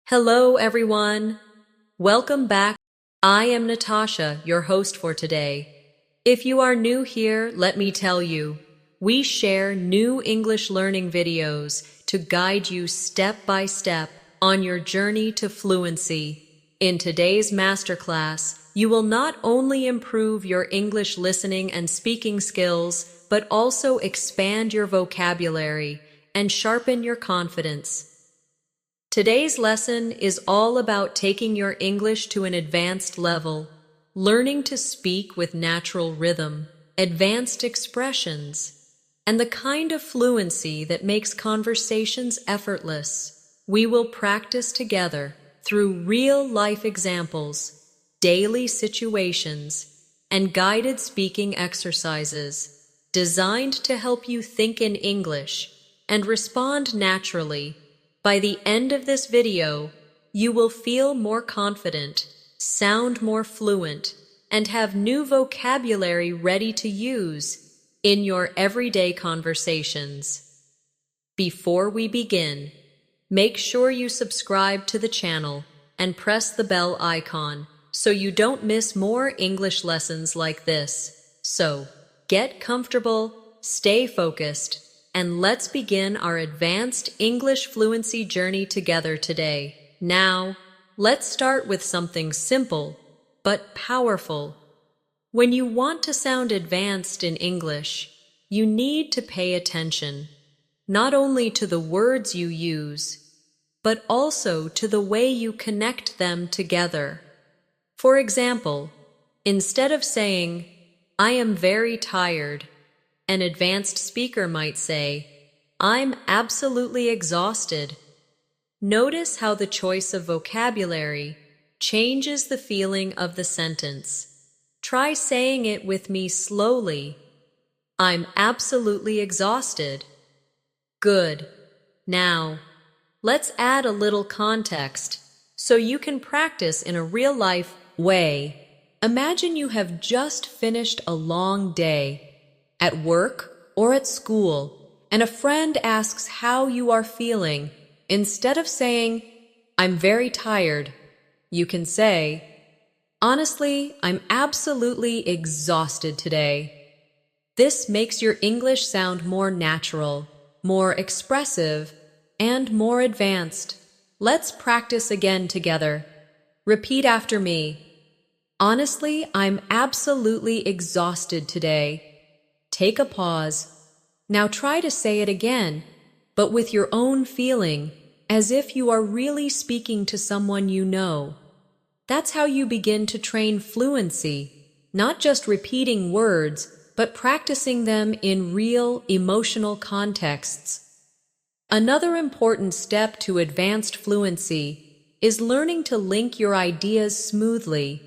Hello, everyone. Welcome back. I am Natasha, your host for today. If you are new here, let me tell you, we share new English learning videos to guide you step by step on your journey to fluency. In today's masterclass, you will not only improve your English listening and speaking skills, but also expand your vocabulary and sharpen your confidence. Today's lesson is all about taking your English to an advanced level, learning to speak with natural rhythm, advanced expressions, and the kind of fluency that makes conversations effortless. We will practice together through real-life examples, daily situations, and guided speaking exercises designed to help you think in English and respond naturally. By the end of this video, you will feel more confident, sound more fluent, and have new vocabulary ready to use in your everyday conversations. Before we begin, make sure you subscribe to the channel and press the bell icon so you don't miss more English lessons like this. So, get comfortable, stay focused, and let's begin our advanced English fluency journey together today. Now, let's start with something simple but powerful. When you want to sound advanced in English, you need to pay attention, not only to the words you use, but also to the way you connect them together. For example, instead of saying, "I am very tired," an advanced speaker might say, "I'm absolutely exhausted." Notice how the choice of vocabulary changes the feeling of the sentence. Try saying it with me slowly. I'm absolutely exhausted. Good. Now, let's add a little context so you can practice in a real-life way. Imagine you have just finished a long day at work or at school, and a friend asks how you are feeling. Instead of saying, "I'm very tired," you can say, "Honestly, I'm absolutely exhausted today." This makes your English sound more natural, more expressive, and more advanced. Let's practice again together. Repeat after me. Honestly, I'm absolutely exhausted today. Take a pause. Now try to say it again, but with your own feeling, as if you are really speaking to someone you know. That's how you begin to train fluency, not just repeating words, but practicing them in real, emotional contexts. Another important step to advanced fluency is learning to link your ideas smoothly.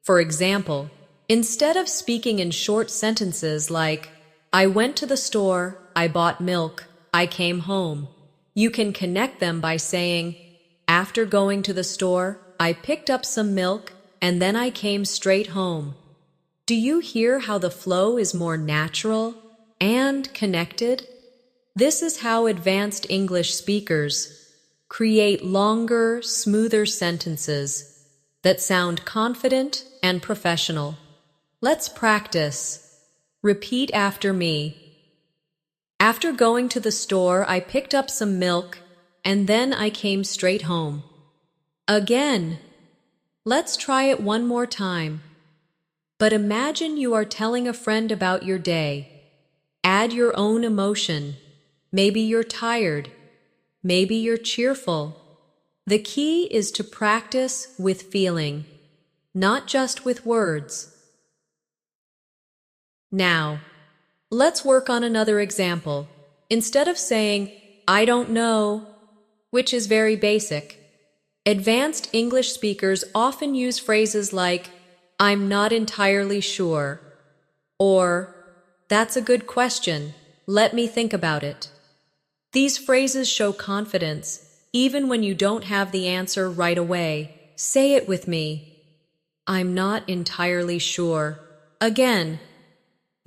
For example, instead of speaking in short sentences like, "I went to the store, I bought milk, I came home," you can connect them by saying, "After going to the store, I picked up some milk, and then I came straight home." Do you hear how the flow is more natural and connected? This is how advanced English speakers create longer, smoother sentences that sound confident and professional. Let's practice. Repeat after me. After going to the store, I picked up some milk, and then I came straight home. Again. Let's try it one more time. But imagine you are telling a friend about your day. Add your own emotion. Maybe you're tired. Maybe you're cheerful. The key is to practice with feeling, not just with words. Now, let's work on another example. Instead of saying, "I don't know," which is very basic, advanced English speakers often use phrases like, "I'm not entirely sure," or, "That's a good question, let me think about it." These phrases show confidence, even when you don't have the answer right away. Say it with me. I'm not entirely sure. Again,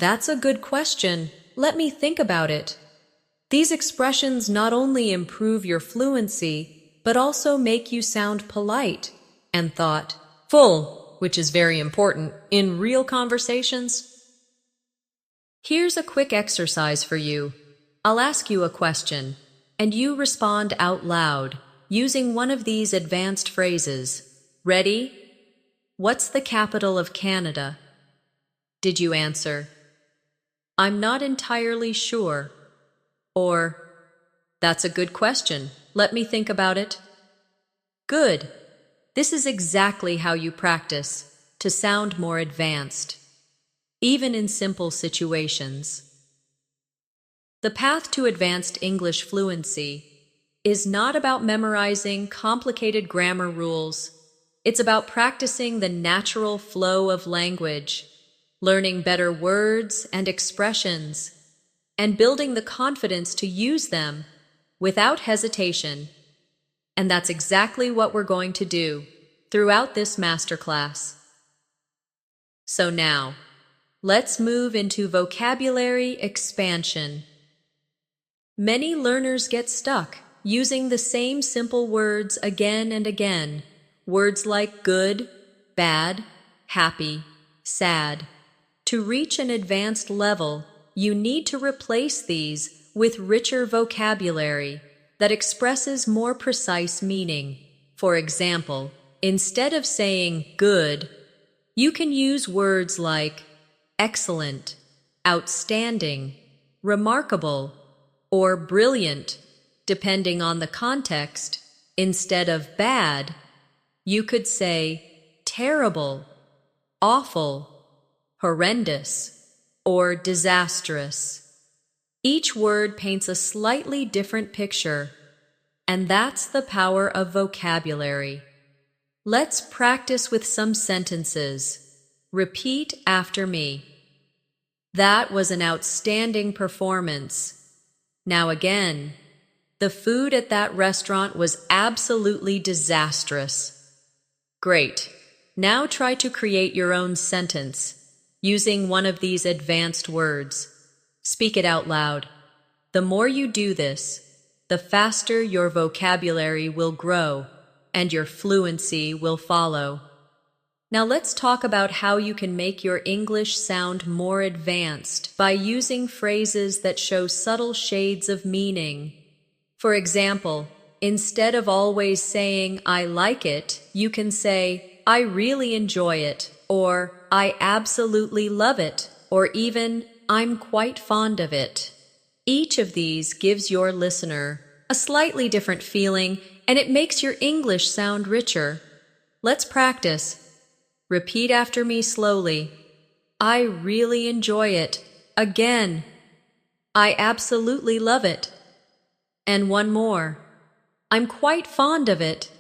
"That's a good question. Let me think about it." These expressions not only improve your fluency, but also make you sound polite, and thought, full, which is very important in real conversations. Here's a quick exercise for you. I'll ask you a question, and you respond out loud using one of these advanced phrases. Ready? What's the capital of Canada? Did you answer, I'm not entirely sure? Or, that's a good question. Let me think about it. Good. This is exactly how you practice to sound more advanced, even in simple situations. The path to advanced English fluency is not about memorizing complicated grammar rules. It's about practicing the natural flow of language, learning better words and expressions, and building the confidence to use them without hesitation. And that's exactly what we're going to do throughout this masterclass. So now, let's move into vocabulary expansion. Many learners get stuck using the same simple words again and again. Words like good, bad, happy, sad. To reach an advanced level, you need to replace these with richer vocabulary that expresses more precise meaning. For example, instead of saying good, you can use words like excellent, outstanding, remarkable, or brilliant, depending on the context. Instead of bad, you could say terrible, awful, horrendous, or disastrous. Each word paints a slightly different picture, and that's the power of vocabulary. Let's practice with some sentences. Repeat after me. That was an outstanding performance. Now again, the food at that restaurant was absolutely disastrous. Great. Now try to create your own sentence using one of these advanced words. Speak it out loud. The more you do this, the faster your vocabulary will grow and your fluency will follow. Now let's talk about how you can make your English sound more advanced by using phrases that show subtle shades of meaning. For example, instead of always saying, I like it, you can say, I really enjoy it, or I absolutely love it, or even, I'm quite fond of it. Each of these gives your listener a slightly different feeling, and it makes your English sound richer. Let's practice. Repeat after me slowly. I really enjoy it. Again. I absolutely love it. And one more. I'm quite fond of it.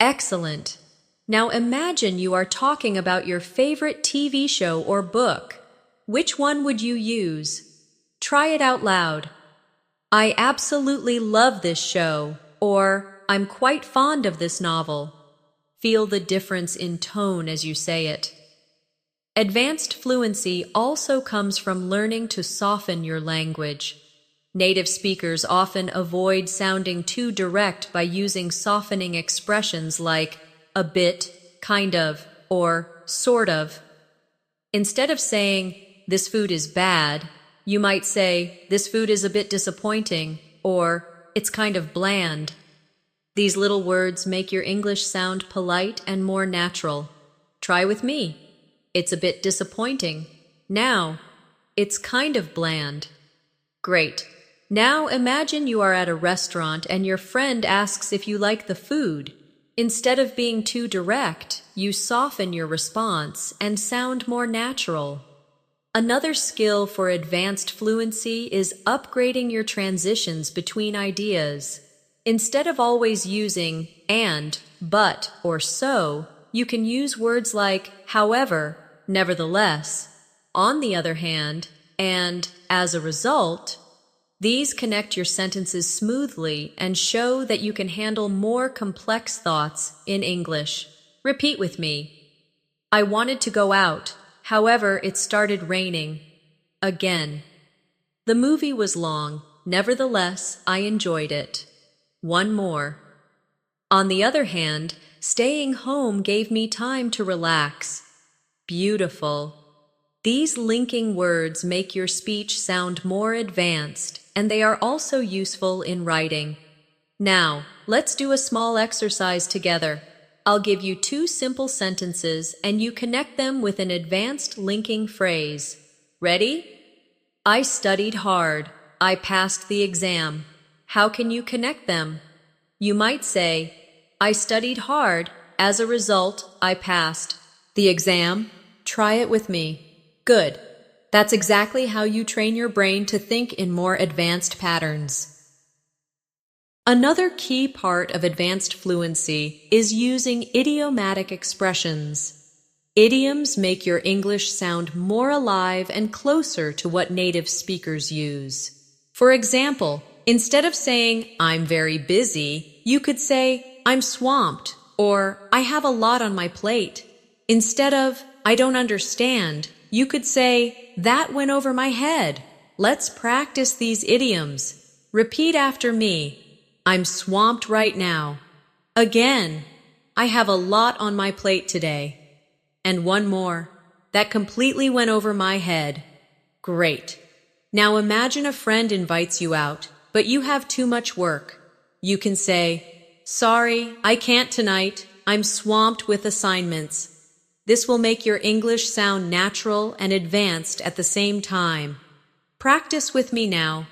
Excellent. Now imagine you are talking about your favorite TV show or book. Which one would you use? Try it out loud. I absolutely love this show, or I'm quite fond of this novel. Feel the difference in tone as you say it. Advanced fluency also comes from learning to soften your language. Native speakers often avoid sounding too direct by using softening expressions like a bit, kind of, or sort of. Instead of saying, this food is bad, you might say, this food is a bit disappointing, or it's kind of bland. These little words make your English sound polite and more natural. Try with me. It's a bit disappointing. Now, it's kind of bland. Great. Now imagine you are at a restaurant and your friend asks if you like the food. Instead of being too direct, you soften your response and sound more natural. Another skill for advanced fluency is upgrading your transitions between ideas. Instead of always using and, but, or so, you can use words like however, nevertheless, on the other hand, and as a result. These connect your sentences smoothly and show that you can handle more complex thoughts in English. Repeat with me. I wanted to go out, however, it started raining. Again. The movie was long, nevertheless, I enjoyed it. One more. On the other hand, staying home gave me time to relax. Beautiful. These linking words make your speech sound more advanced, and they are also useful in writing. Now, let's do a small exercise together. I'll give you two simple sentences, and you connect them with an advanced linking phrase. Ready? I studied hard. I passed the exam. How can you connect them? You might say, I studied hard. As a result, I passed the exam. Try it with me. Good. That's exactly how you train your brain to think in more advanced patterns. Another key part of advanced fluency is using idiomatic expressions. Idioms make your English sound more alive and closer to what native speakers use. For example, instead of saying, I'm very busy, you could say, I'm swamped, or I have a lot on my plate. Instead of, I don't understand, you could say, that went over my head. Let's practice these idioms. Repeat after me. I'm swamped right now. Again, I have a lot on my plate today. And one more. That completely went over my head. Great. Now imagine a friend invites you out, but you have too much work. You can say, sorry, I can't tonight. I'm swamped with assignments. This will make your English sound natural and advanced at the same time. Practice with me now.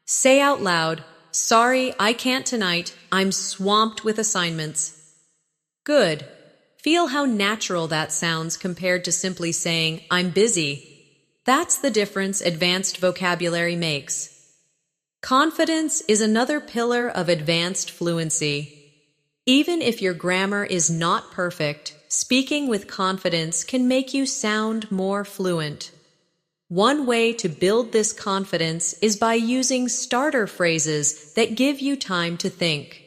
Say out loud, sorry, I can't tonight. I'm swamped with assignments. Good. Feel how natural that sounds compared to simply saying, I'm busy. That's the difference advanced vocabulary makes. Confidence is another pillar of advanced fluency. Even if your grammar is not perfect, speaking with confidence can make you sound more fluent. One way to build this confidence is by using starter phrases that give you time to think.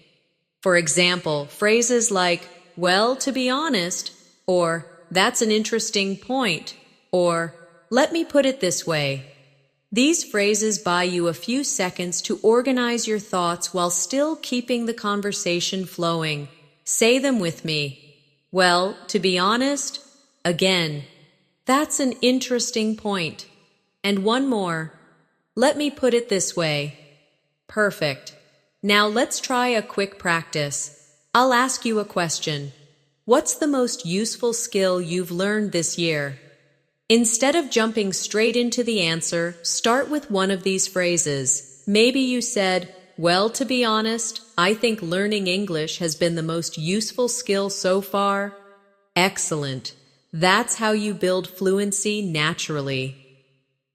For example, phrases like, well, to be honest, or that's an interesting point, or let me put it this way. These phrases buy you a few seconds to organize your thoughts while still keeping the conversation flowing. Say them with me. Well, to be honest, again, that's an interesting point. And one more. Let me put it this way. Perfect. Now let's try a quick practice. I'll ask you a question. What's the most useful skill you've learned this year? Instead of jumping straight into the answer, start with one of these phrases. Maybe you said, well, to be honest, I think learning English has been the most useful skill so far. Excellent. That's how you build fluency naturally.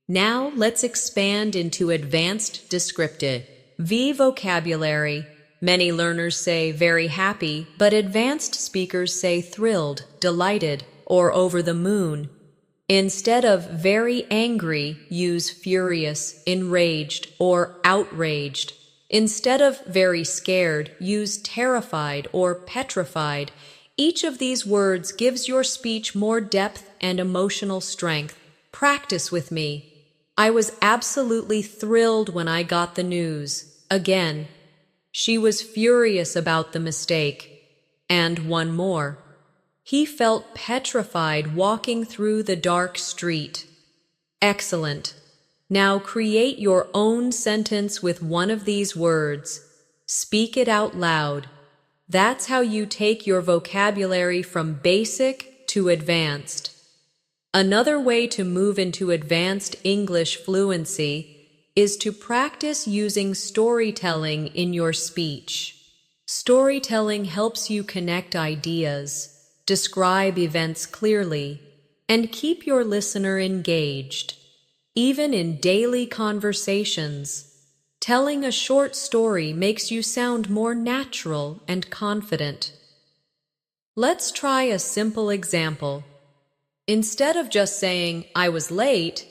Now let's expand into advanced descriptive vocabulary. Many learners say very happy, but advanced speakers say thrilled, delighted, or over the moon. Instead of very angry, use furious, enraged, or outraged. Instead of very scared, use terrified or petrified. Each of these words gives your speech more depth and emotional strength. Practice with me. I was absolutely thrilled when I got the news. Again, she was furious about the mistake. And one more. He felt petrified walking through the dark street. Excellent. Now create your own sentence with one of these words. Speak it out loud. That's how you take your vocabulary from basic to advanced. Another way to move into advanced English fluency is to practice using storytelling in your speech. Storytelling helps you connect ideas, describe events clearly, and keep your listener engaged. Even in daily conversations, telling a short story makes you sound more natural and confident. Let's try a simple example. Instead of just saying, I was late,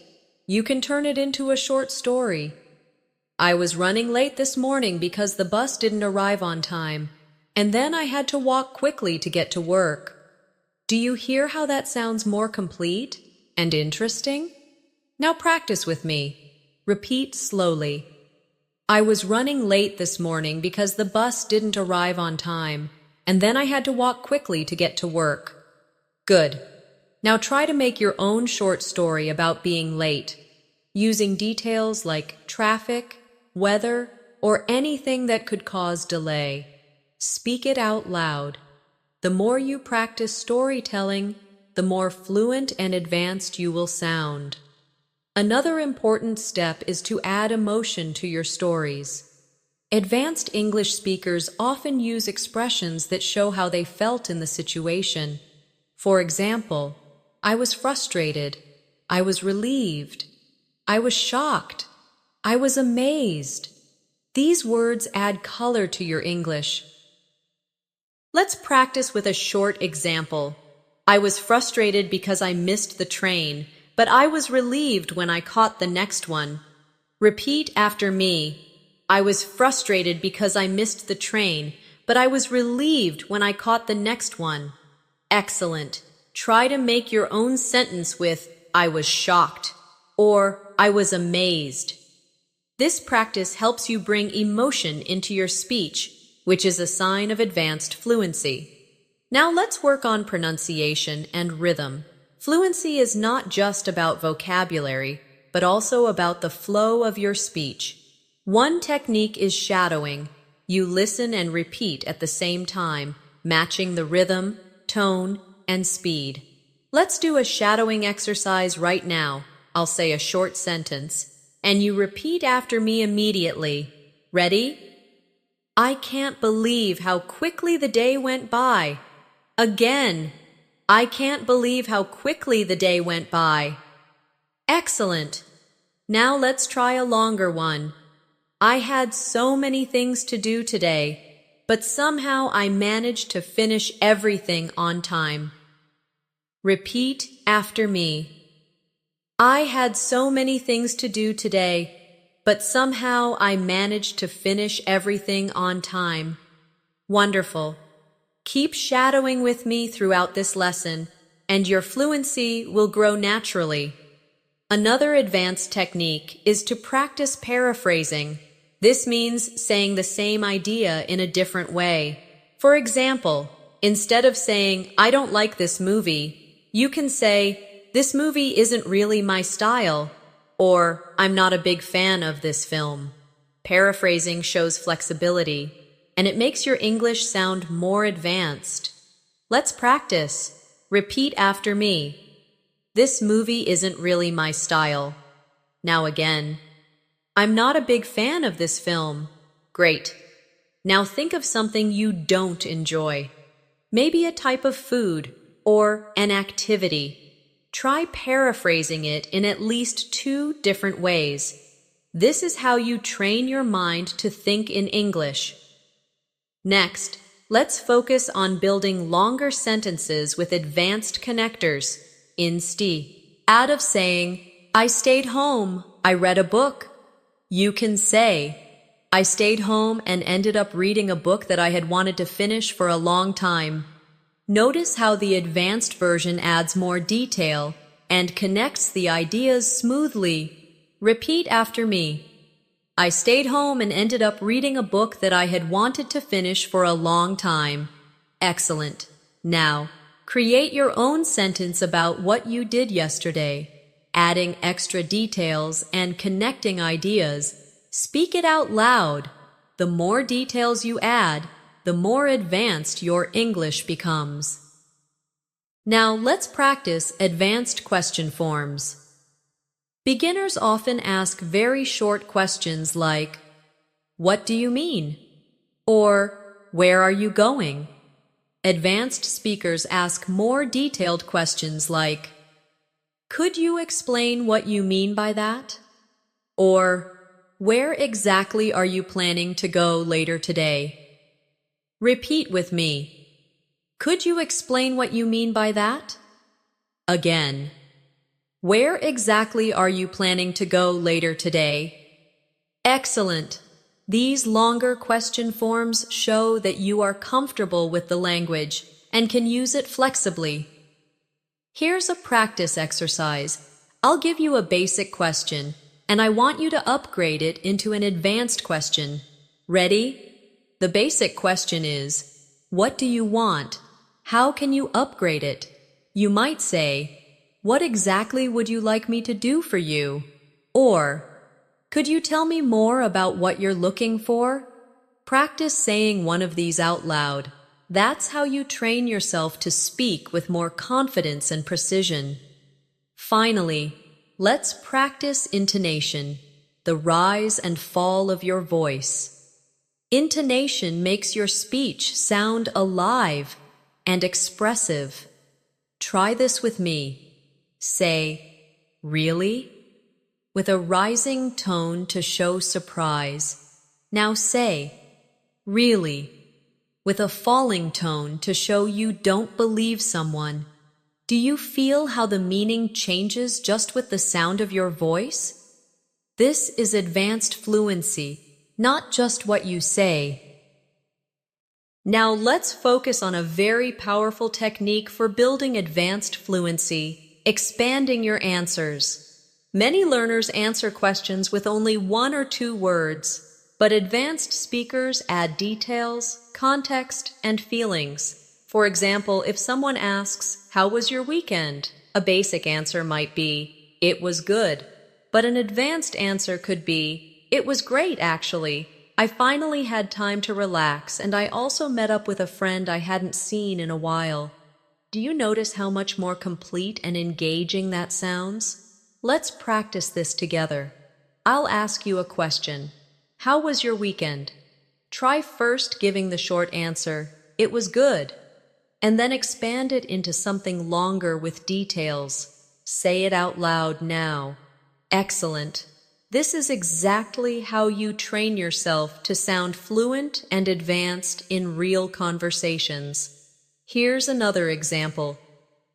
you can turn it into a short story. I was running late this morning because the bus didn't arrive on time, and then I had to walk quickly to get to work. Do you hear how that sounds more complete and interesting? Now practice with me. Repeat slowly. I was running late this morning because the bus didn't arrive on time, and then I had to walk quickly to get to work. Good. Now try to make your own short story about being late, using details like traffic, weather, or anything that could cause delay. Speak it out loud. The more you practice storytelling, the more fluent and advanced you will sound. Another important step is to add emotion to your stories. Advanced English speakers often use expressions that show how they felt in the situation. For example, I was frustrated, I was relieved, I was shocked, I was amazed. These words add color to your English. Let's practice with a short example. I was frustrated because I missed the train, but I was relieved when I caught the next one. Repeat after me. I was frustrated because I missed the train, but I was relieved when I caught the next one. Excellent. Try to make your own sentence with I was shocked or I was amazed. This practice helps you bring emotion into your speech, which is a sign of advanced fluency. Now let's work on pronunciation and rhythm. Fluency is not just about vocabulary, but also about the flow of your speech. One technique is shadowing. You listen and repeat at the same time, matching the rhythm, tone, and speed. Let's do a shadowing exercise right now. I'll say a short sentence, and you repeat after me immediately. Ready? I can't believe how quickly the day went by. Again. I can't believe how quickly the day went by. Excellent. Now let's try a longer one. I had so many things to do today, but somehow I managed to finish everything on time. Repeat after me. I had so many things to do today, but somehow I managed to finish everything on time. Wonderful. Keep shadowing with me throughout this lesson, and your fluency will grow naturally. Another advanced technique is to practice paraphrasing. This means saying the same idea in a different way. For example, instead of saying, I don't like this movie, you can say, this movie isn't really my style, or I'm not a big fan of this film. Paraphrasing shows flexibility, and it makes your English sound more advanced. Let's practice. Repeat after me. This movie isn't really my style. Now again. I'm not a big fan of this film. Great. Now think of something you don't enjoy. Maybe a type of food or an activity. Try paraphrasing it in at least 2 different ways. This is how you train your mind to think in English. Next, let's focus on building longer sentences with advanced connectors. Instead of saying, I stayed home, I read a book, you can say, I stayed home and ended up reading a book that I had wanted to finish for a long time. Notice how the advanced version adds more detail and connects the ideas smoothly. Repeat after me. I stayed home and ended up reading a book that I had wanted to finish for a long time. Excellent. Now, create your own sentence about what you did yesterday, adding extra details and connecting ideas. Speak it out loud. The more details you add, the more advanced your English becomes. Now let's practice advanced question forms. Beginners often ask very short questions like, what do you mean? Or, where are you going? Advanced speakers ask more detailed questions like, could you explain what you mean by that? Or, where exactly are you planning to go later today? Repeat with me. Could you explain what you mean by that? Again. Where exactly are you planning to go later today? Excellent. These longer question forms show that you are comfortable with the language and can use it flexibly. Here's a practice exercise. I'll give you a basic question, and I want you to upgrade it into an advanced question. Ready? The basic question is, What do you want? How can you upgrade it? You might say, what exactly would you like me to do for you? Or, could you tell me more about what you're looking for? Practice saying one of these out loud. That's how you train yourself to speak with more confidence and precision. Finally, let's practice intonation, the rise and fall of your voice. Intonation makes your speech sound alive and expressive. Try this with me. Say, really? With a rising tone to show surprise. Now say, really? With a falling tone to show you don't believe someone. Do you feel how the meaning changes just with the sound of your voice? This is advanced fluency, not just what you say. Now let's focus on a very powerful technique for building advanced fluency, expanding your answers. Many learners answer questions with only 1 or 2 words, but advanced speakers add details, context, and feelings. For example, if someone asks, "How was your weekend?" a basic answer might be, "It was good." But an advanced answer could be, "It was great, actually. I finally had time to relax, and I also met up with a friend I hadn't seen in a while." Do you notice how much more complete and engaging that sounds? Let's practice this together. I'll ask you a question. How was your weekend? Try first giving the short answer, "It was good," and then expand it into something longer with details. Say it out loud now. Excellent. This is exactly how you train yourself to sound fluent and advanced in real conversations. Here's another example.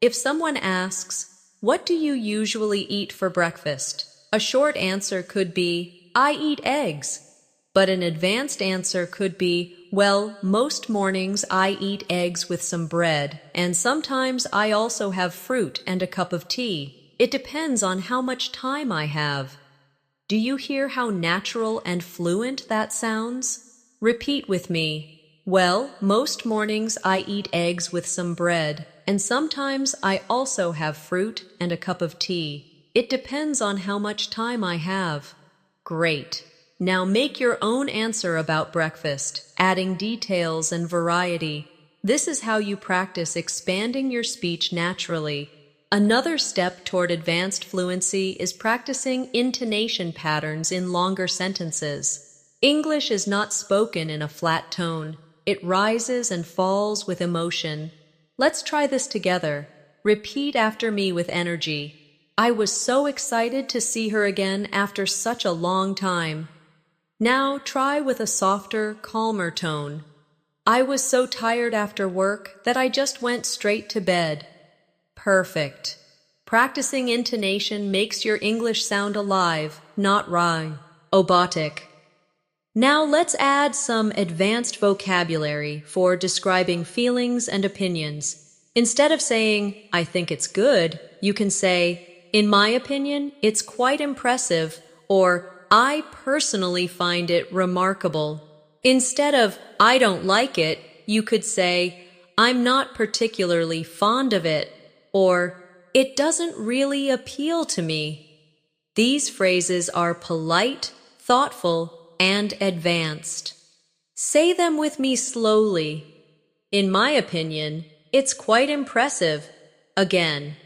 If someone asks, "What do you usually eat for breakfast?" a short answer could be, "I eat eggs." But an advanced answer could be, "Well, most mornings I eat eggs with some bread, and sometimes I also have fruit and a cup of tea. It depends on how much time I have." Do you hear how natural and fluent that sounds? Repeat with me. "Well, most mornings I eat eggs with some bread, and sometimes I also have fruit and a cup of tea. It depends on how much time I have." Great. Now make your own answer about breakfast, adding details and variety. This is how you practice expanding your speech naturally. Another step toward advanced fluency is practicing intonation patterns in longer sentences. English is not spoken in a flat tone. It rises and falls with emotion. Let's try this together. Repeat after me with energy. "I was so excited to see her again after such a long time." Now try with a softer, calmer tone. "I was so tired after work that I just went straight to bed." Perfect. Practicing intonation makes your English sound alive, not robotic. Now let's add some advanced vocabulary for describing feelings and opinions. Instead of saying, "I think it's good," you can say, "In my opinion, it's quite impressive," or "I personally find it remarkable." Instead of "I don't like it," you could say, "I'm not particularly fond of it," or "It doesn't really appeal to me." These phrases are polite, thoughtful, and advanced. Say them with me slowly. "In my opinion, it's quite impressive." Again,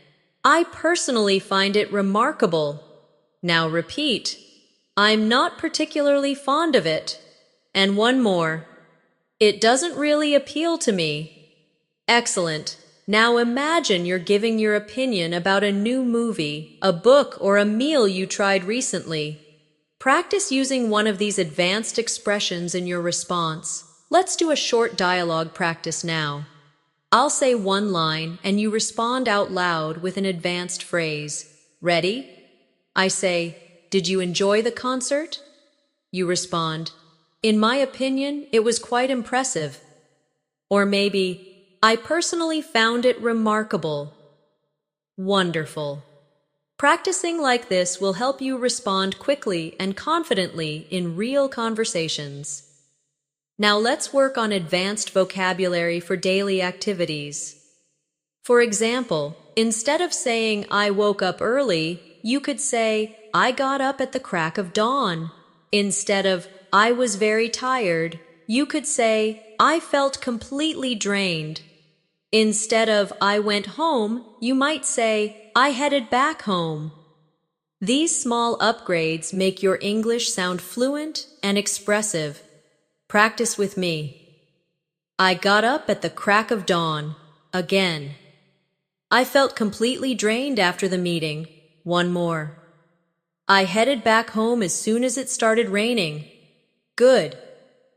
"I personally find it remarkable." Now repeat, "I'm not particularly fond of it." And one more, "It doesn't really appeal to me." Excellent. Now imagine you're giving your opinion about a new movie, a book, or a meal you tried recently. Practice using one of these advanced expressions in your response. Let's do a short dialogue practice now. I'll say one line and you respond out loud with an advanced phrase. Ready? I say, "Did you enjoy the concert?" You respond, "In my opinion, it was quite impressive." Or maybe, "I personally found it remarkable." Wonderful. Practicing like this will help you respond quickly and confidently in real conversations. Now let's work on advanced vocabulary for daily activities. For example, instead of saying, I woke up early, you could say, I got up at the crack of dawn. Instead of, I was very tired, you could say, I felt completely drained. Instead of, I went home, you might say, I headed back home. These small upgrades make your English sound fluent and expressive. Practice with me. I got up at the crack of dawn. Again. I felt completely drained after the meeting. One more. I headed back home as soon as it started raining. Good.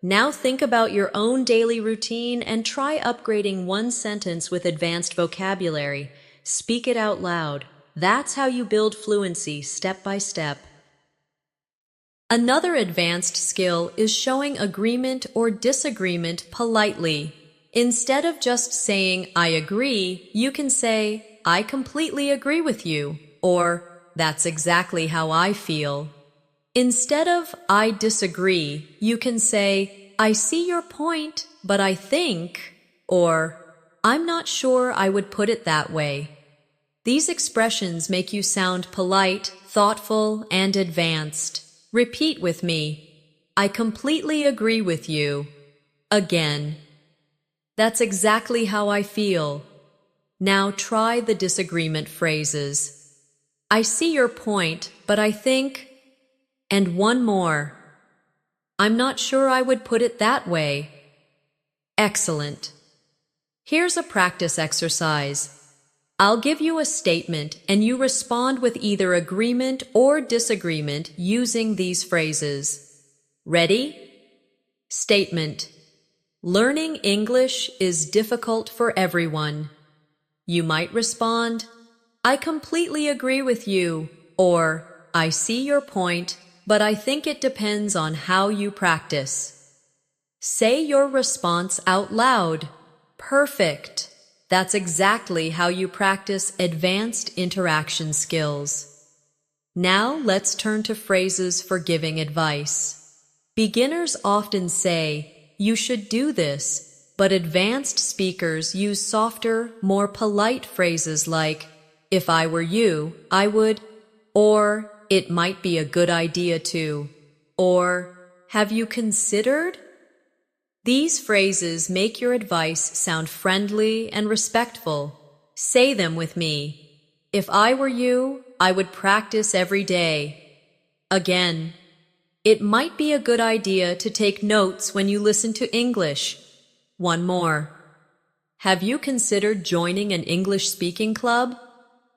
Now think about your own daily routine and try upgrading one sentence with advanced vocabulary. Speak it out loud. That's how you build fluency step by step. Another advanced skill is showing agreement or disagreement politely. Instead of just saying, I agree, you can say, I completely agree with you, or that's exactly how I feel. Instead of, I disagree, you can say, I see your point, but I think, or I'm not sure I would put it that way. These expressions make you sound polite, thoughtful, and advanced. Repeat with me. I completely agree with you. Again. That's exactly how I feel. Now try the disagreement phrases. I see your point, but I think... And one more. I'm not sure I would put it that way. Excellent. Here's a practice exercise. I'll give you a statement and you respond with either agreement or disagreement using these phrases. Ready? Statement. Learning English is difficult for everyone. You might respond, I completely agree with you, or I see your point, but I think it depends on how you practice. Say your response out loud. Perfect. That's exactly how you practice advanced interaction skills. Now let's turn to phrases for giving advice. Beginners often say, you should do this, but advanced speakers use softer, more polite phrases like, if I were you, I would, or it might be a good idea to, or have you considered? These phrases make your advice sound friendly and respectful. Say them with me. If I were you, I would practice every day. Again, it might be a good idea to take notes when you listen to English. One more. Have you considered joining an English speaking club?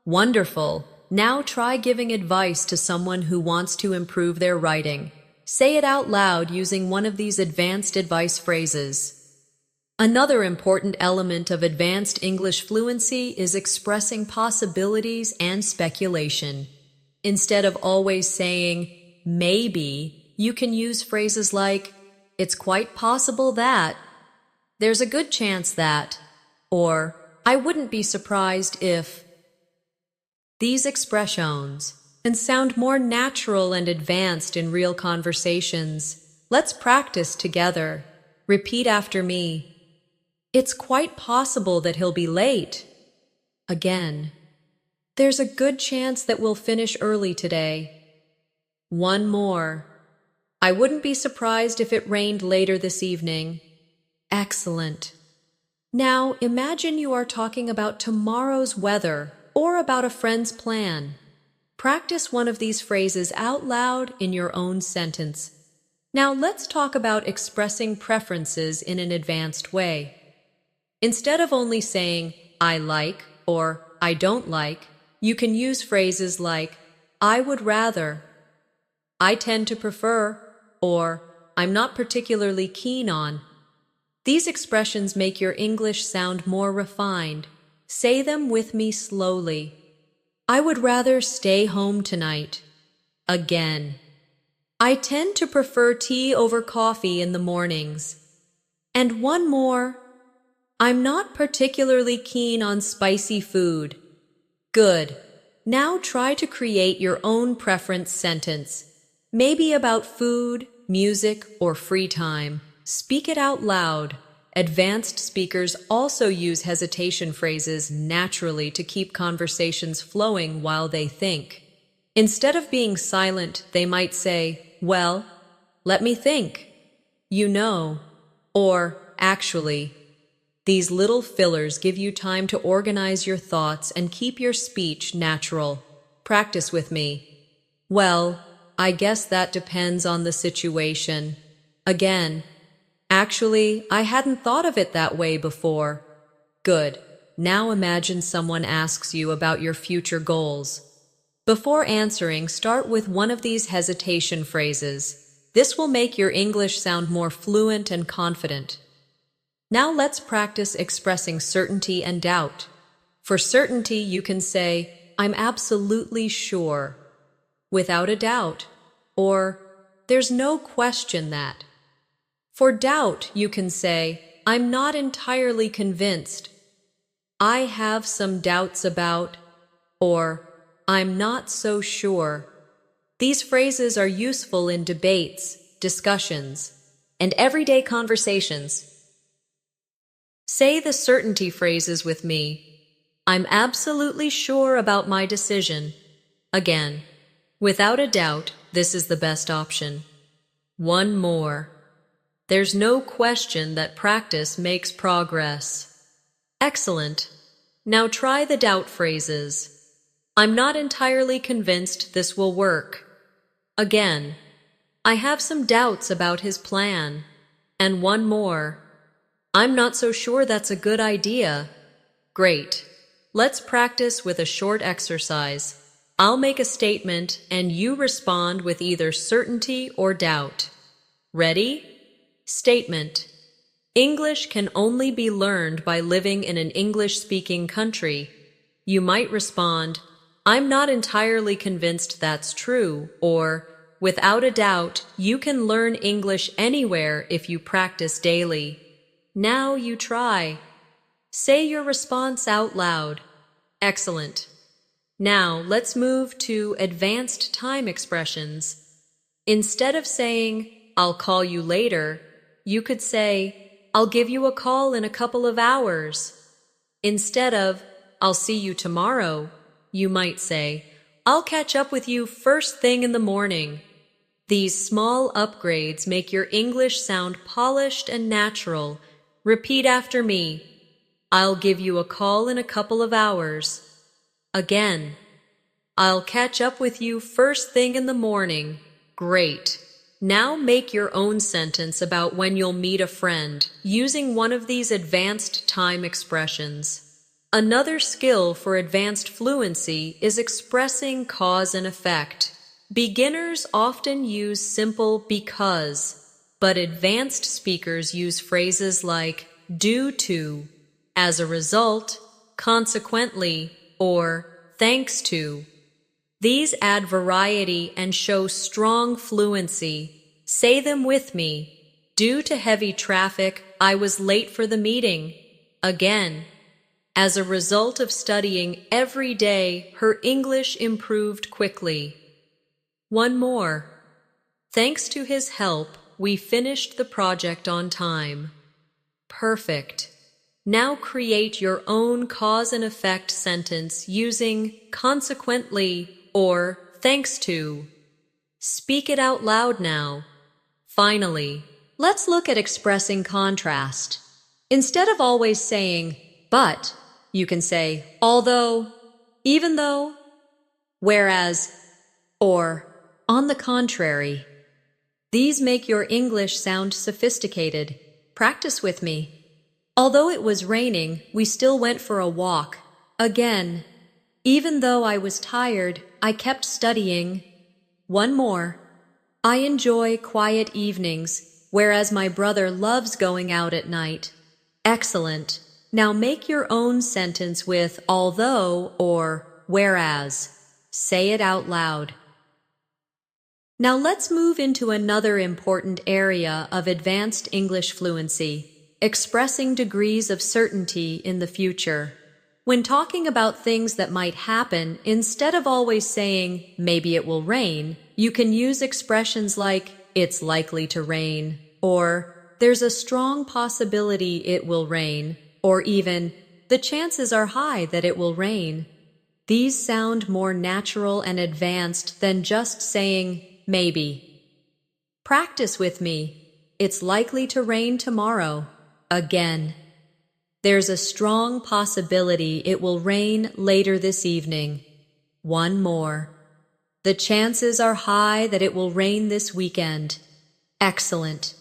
Wonderful. Now try giving advice to someone who wants to improve their writing. Say it out loud using one of these advanced advice phrases. Another important element of advanced English fluency is expressing possibilities and speculation. Instead of always saying, maybe, you can use phrases like, it's quite possible that, there's a good chance that, or I wouldn't be surprised if. These expressions and sound more natural and advanced in real conversations. Let's practice together. Repeat after me. It's quite possible that he'll be late. Again. There's a good chance that we'll finish early today. One more. I wouldn't be surprised if it rained later this evening. Excellent. Now imagine you are talking about tomorrow's weather or about a friend's plan. Practice one of these phrases out loud in your own sentence. Now let's talk about expressing preferences in an advanced way. Instead of only saying, I like or I don't like, you can use phrases like, I would rather, I tend to prefer, or I'm not particularly keen on. These expressions make your English sound more refined. Say them with me slowly. I would rather stay home tonight. Again. I tend to prefer tea over coffee in the mornings. And one more. I'm not particularly keen on spicy food. Good. Now try to create your own preference sentence. Maybe about food, music, or free time. Speak it out loud. Advanced speakers also use hesitation phrases naturally to keep conversations flowing while they think. Instead of being silent, they might say, "Well, let me think," "you know," or "actually." These little fillers give you time to organize your thoughts and keep your speech natural. Practice with me. "Well, I guess that depends on the situation." Again, "Actually, I hadn't thought of it that way before." Good. Now imagine someone asks you about your future goals. Before answering, start with one of these hesitation phrases. This will make your English sound more fluent and confident. Now let's practice expressing certainty and doubt. For certainty, you can say, "I'm absolutely sure," "without a doubt," or "there's no question that." For doubt, you can say, "I'm not entirely convinced," "I have some doubts about," or "I'm not so sure." These phrases are useful in debates, discussions, and everyday conversations. Say the certainty phrases with me. "I'm absolutely sure about my decision." Again, "Without a doubt, this is the best option." One more. "There's no question that practice makes progress." Excellent. Now try the doubt phrases. "I'm not entirely convinced this will work." Again, "I have some doubts about his plan." And one more. "I'm not so sure that's a good idea." Great. Let's practice with a short exercise. I'll make a statement and you respond with either certainty or doubt. Ready? Statement. English can only be learned by living in an English-speaking country. You might respond, "I'm not entirely convinced that's true," or, "Without a doubt, you can learn English anywhere if you practice daily." Now you try. Say your response out loud. Excellent. Now let's move to advanced time expressions. Instead of saying, "I'll call you later," you could say, "I'll give you a call in a couple of hours." Instead of, "I'll see you tomorrow," you might say, "I'll catch up with you first thing in the morning." These small upgrades make your English sound polished and natural. Repeat after me. "I'll give you a call in a couple of hours." Again, "I'll catch up with you first thing in the morning." Great. Now make your own sentence about when you'll meet a friend using one of these advanced time expressions. Another skill for advanced fluency is expressing cause and effect. Beginners often use simple "because," but advanced speakers use phrases like "due to," "as a result," "consequently," or "thanks to." These add variety and show strong fluency. Say them with me. "Due to heavy traffic, I was late for the meeting." Again, "As a result of studying every day, her English improved quickly." One more. "Thanks to his help, we finished the project on time." Perfect. Now create your own cause and effect sentence using "consequently" or "thanks to." Speak it out loud now. Finally, let's look at expressing contrast. Instead of always saying "but," you can say "although," "even though," "whereas," or "on the contrary." These make your English sound sophisticated. Practice with me. "Although it was raining, we still went for a walk." Again, "Even though I was tired, I kept studying." One more. "I enjoy quiet evenings, whereas my brother loves going out at night." Excellent. Now make your own sentence with "although" or "whereas." Say it out loud. Now let's move into another important area of advanced English fluency, expressing degrees of certainty in the future. When talking about things that might happen, instead of always saying, "maybe it will rain," you can use expressions like, "it's likely to rain," or there's a strong possibility it will rain, or even, the chances are high that it will rain. These sound more natural and advanced than just saying, maybe. Practice with me. It's likely to rain tomorrow. Again. There's a strong possibility it will rain later this evening. One more. The chances are high that it will rain this weekend. Excellent.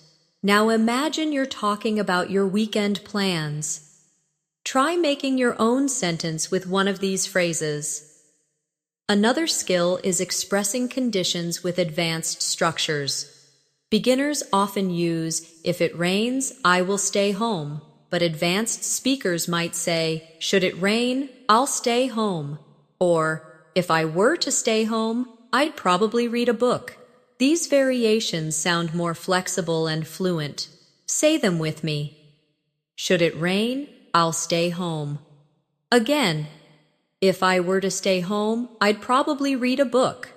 Now imagine you're talking about your weekend plans. Try making your own sentence with one of these phrases. Another skill is expressing conditions with advanced structures. Beginners often use, if it rains, I will stay home, but advanced speakers might say, should it rain, I'll stay home, or if I were to stay home, I'd probably read a book. These variations sound more flexible and fluent. Say them with me. Should it rain, I'll stay home. Again, if I were to stay home, I'd probably read a book.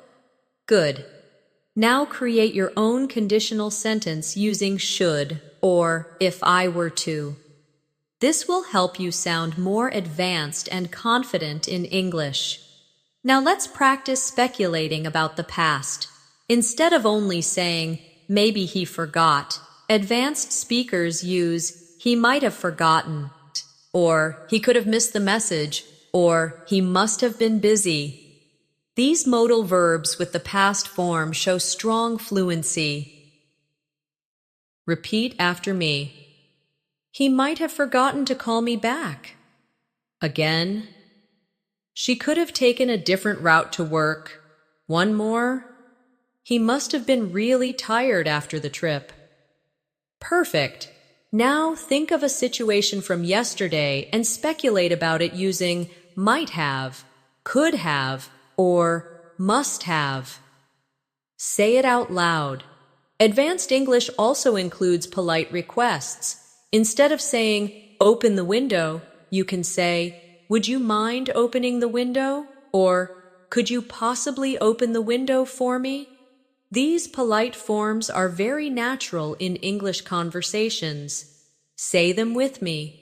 Good. Now create your own conditional sentence using should or if I were to. This will help you sound more advanced and confident in English. Now let's practice speculating about the past. Instead of only saying, maybe he forgot, advanced speakers use, he might have forgotten, or he could have missed the message, or he must have been busy. These modal verbs with the past form show strong fluency. Repeat after me. He might have forgotten to call me back. Again. She could have taken a different route to work. One more. He must have been really tired after the trip. Perfect. Now think of a situation from yesterday and speculate about it using might have, could have, or must have. Say it out loud. Advanced English also includes polite requests. Instead of saying, open the window, you can say, would you mind opening the window? Or, could you possibly open the window for me? These polite forms are very natural in English conversations. Say them with me.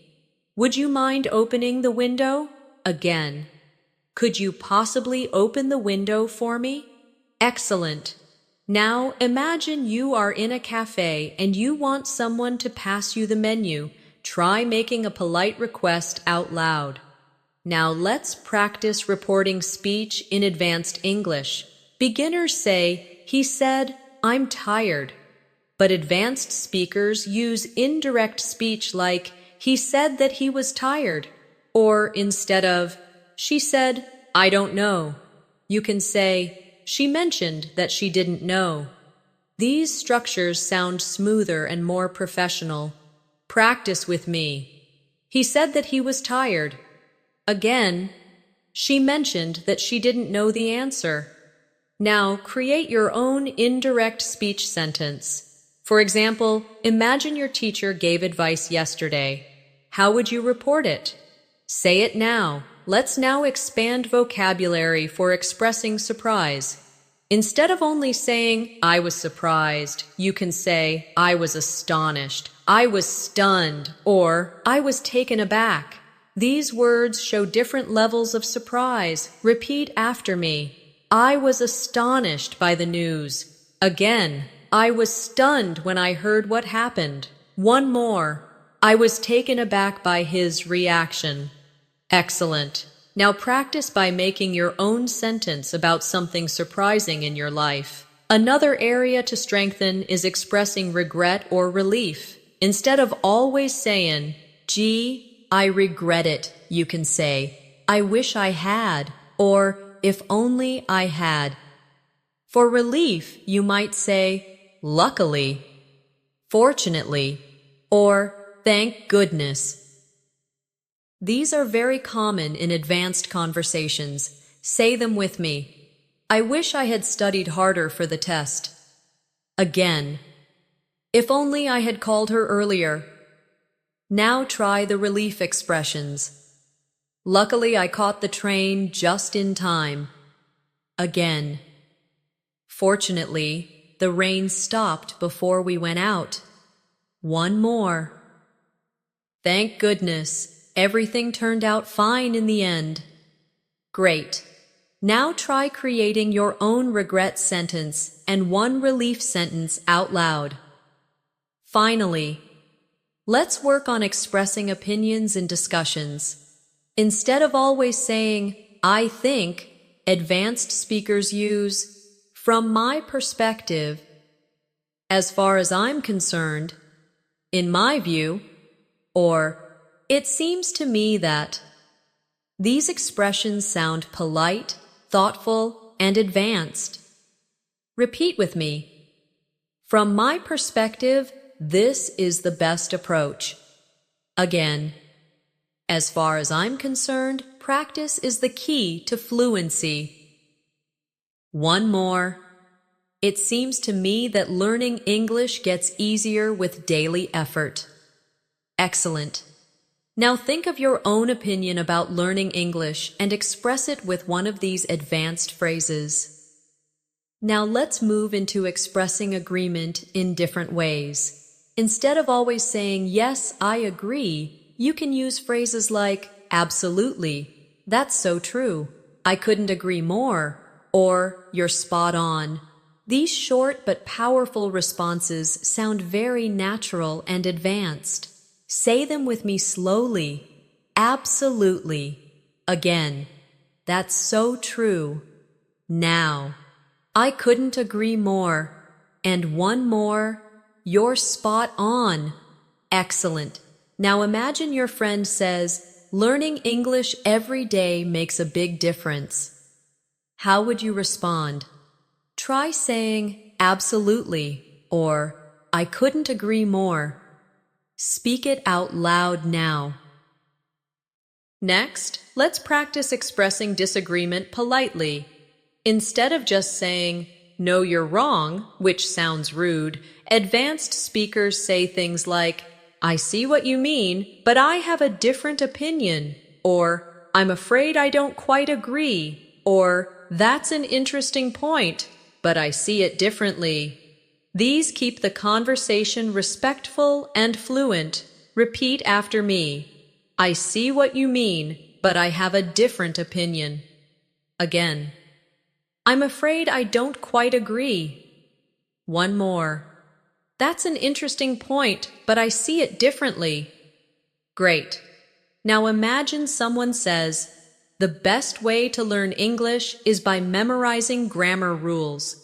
Would you mind opening the window? Again. Could you possibly open the window for me? Excellent. Now imagine you are in a cafe and you want someone to pass you the menu. Try making a polite request out loud. Now let's practice reporting speech in advanced English. Beginners say, he said, I'm tired. But advanced speakers use indirect speech like, he said that he was tired. Or instead of, she said, I don't know. You can say, she mentioned that she didn't know. These structures sound smoother and more professional. Practice with me. He said that he was tired. Again, she mentioned that she didn't know the answer. Now, create your own indirect speech sentence. For example, imagine your teacher gave advice yesterday. How would you report it? Say it now. Let's now expand vocabulary for expressing surprise. Instead of only saying, I was surprised, you can say, I was astonished, I was stunned, or I was taken aback. These words show different levels of surprise. Repeat after me. I was astonished by the news. Again, I was stunned when I heard what happened. One more. I was taken aback by his reaction. Excellent. Now practice by making your own sentence about something surprising in your life. Another area to strengthen is expressing regret or relief. Instead of always saying, gee, I regret it, you can say, I wish I had, or if only I had. For relief, you might say, luckily, fortunately, or thank goodness. These are very common in advanced conversations. Say them with me. I wish I had studied harder for the test. Again. If only I had called her earlier. Now try the relief expressions. Luckily, I caught the train just in time. Again. Fortunately, the rain stopped before we went out. One more. Thank goodness, everything turned out fine in the end. Great. Now try creating your own regret sentence and one relief sentence out loud. Finally, let's work on expressing opinions in discussions. Instead of always saying, I think, advanced speakers use, from my perspective, as far as I'm concerned, in my view, or it seems to me that. These expressions sound polite, thoughtful, and advanced. Repeat with me. From my perspective, this is the best approach. Again, as far as I'm concerned, practice is the key to fluency. One more. It seems to me that learning English gets easier with daily effort. Excellent. Now think of your own opinion about learning English and express it with one of these advanced phrases. Now let's move into expressing agreement in different ways. Instead of always saying, yes, I agree, you can use phrases like, absolutely, that's so true, I couldn't agree more, or you're spot on. These short but powerful responses sound very natural and advanced. Say them with me slowly. Absolutely. Again. That's so true. Now. I couldn't agree more. And one more. You're spot on. Excellent. Now imagine your friend says, learning English every day makes a big difference. How would you respond? Try saying, absolutely, or I couldn't agree more. Speak it out loud now. Next, let's practice expressing disagreement politely. Instead of just saying, no, you're wrong, which sounds rude, advanced speakers say things like, I see what you mean, but I have a different opinion, or I'm afraid I don't quite agree, or that's an interesting point, but I see it differently. These keep the conversation respectful and fluent. Repeat after me. I see what you mean, but I have a different opinion. Again. I'm afraid I don't quite agree. One more. That's an interesting point, but I see it differently. Great. Now imagine someone says, the best way to learn English is by memorizing grammar rules.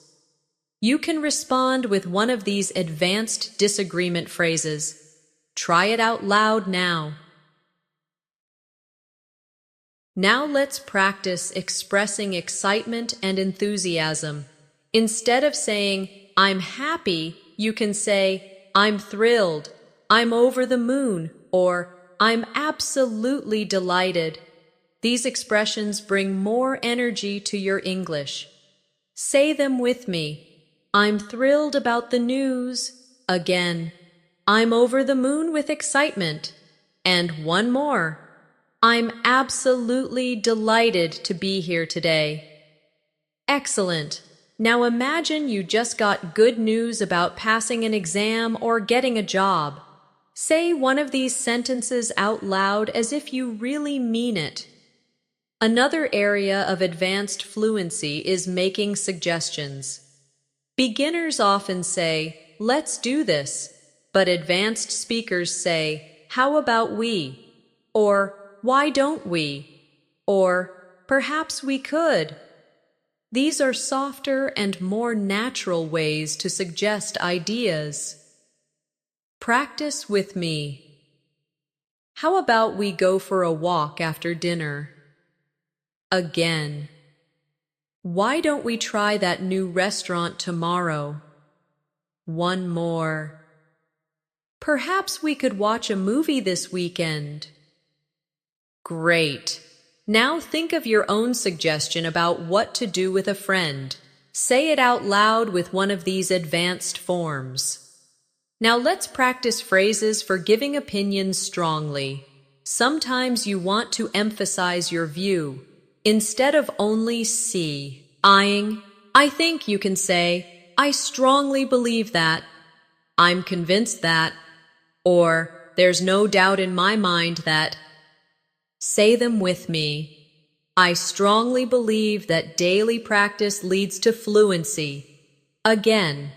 You can respond with one of these advanced disagreement phrases. Try it out loud now. Now let's practice expressing excitement and enthusiasm. Instead of saying, I'm happy, you can say, I'm thrilled, I'm over the moon, or I'm absolutely delighted. These expressions bring more energy to your English. Say them with me. I'm thrilled about the news. Again, I'm over the moon with excitement. And one more. I'm absolutely delighted to be here today. Excellent. Now imagine you just got good news about passing an exam or getting a job. Say one of these sentences out loud as if you really mean it. Another area of advanced fluency is making suggestions. Beginners often say, let's do this, but advanced speakers say, how about we? Or, why don't we? Or, perhaps we could. These are softer and more natural ways to suggest ideas. Practice with me. How about we go for a walk after dinner? Again. Why don't we try that new restaurant tomorrow? One more. Perhaps we could watch a movie this weekend. Great. Now think of your own suggestion about what to do with a friend. Say it out loud with one of these advanced forms. Now let's practice phrases for giving opinions strongly. Sometimes you want to emphasize your view. Instead of only eyeing, I think you can say, I strongly believe that. I'm convinced that. or there's no doubt in my mind that. Say them with me. I strongly believe that daily practice leads to fluency. Again,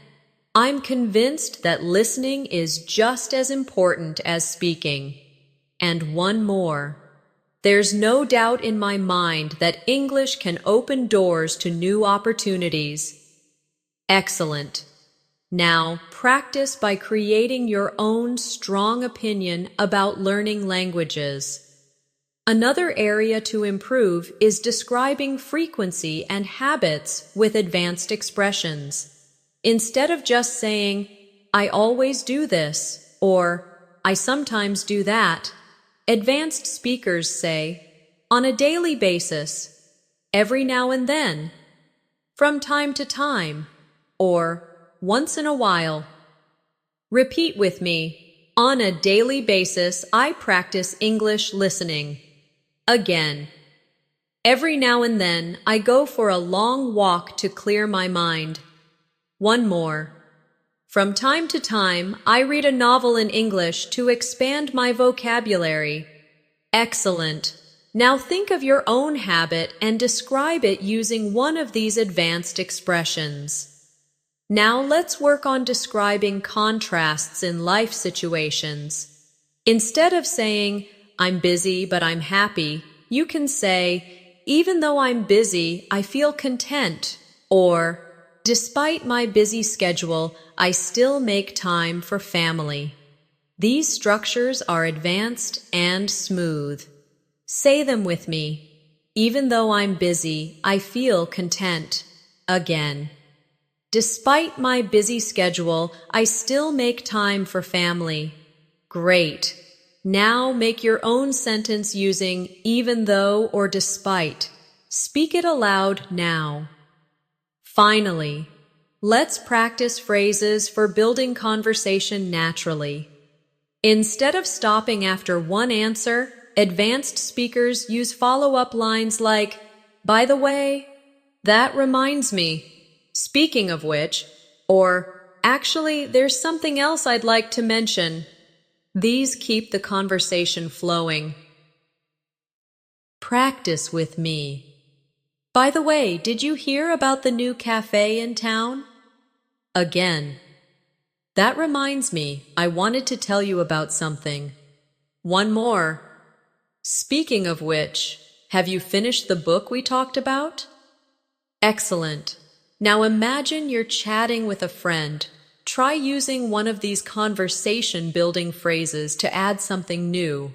I'm convinced that listening is just as important as speaking. And one more. There's no doubt in my mind that English can open doors to new opportunities. Excellent. Now, practice by creating your own strong opinion about learning languages. Another area to improve is describing frequency and habits with advanced expressions. Instead of just saying, I always do this, or I sometimes do that, advanced speakers say, on a daily basis, every now and then, from time to time, or once in a while. Repeat with me. On a daily basis, I practice English listening. Again. Every now and then, I go for a long walk to clear my mind. One more. From time to time, I read a novel in English to expand my vocabulary. Excellent. Now think of your own habit and describe it using one of these advanced expressions. Now let's work on describing contrasts in life situations. Instead of saying, I'm busy but I'm happy, you can say, even though I'm busy, I feel content, or despite my busy schedule, I still make time for family. These structures are advanced and smooth. Say them with me. Even though I'm busy, I feel content. Again. Despite my busy schedule, I still make time for family. Great. Now make your own sentence using even though or despite. Speak it aloud now. Finally, let's practice phrases for building conversation naturally. Instead of stopping after one answer, advanced speakers use follow-up lines like, by the way, that reminds me, speaking of which, or actually, there's something else I'd like to mention. These keep the conversation flowing. Practice with me. By the way, did you hear about the new cafe in town? Again. That reminds me, I wanted to tell you about something. One more. Speaking of which, have you finished the book we talked about? Excellent. Now imagine you're chatting with a friend. Try using one of these conversation-building phrases to add something new.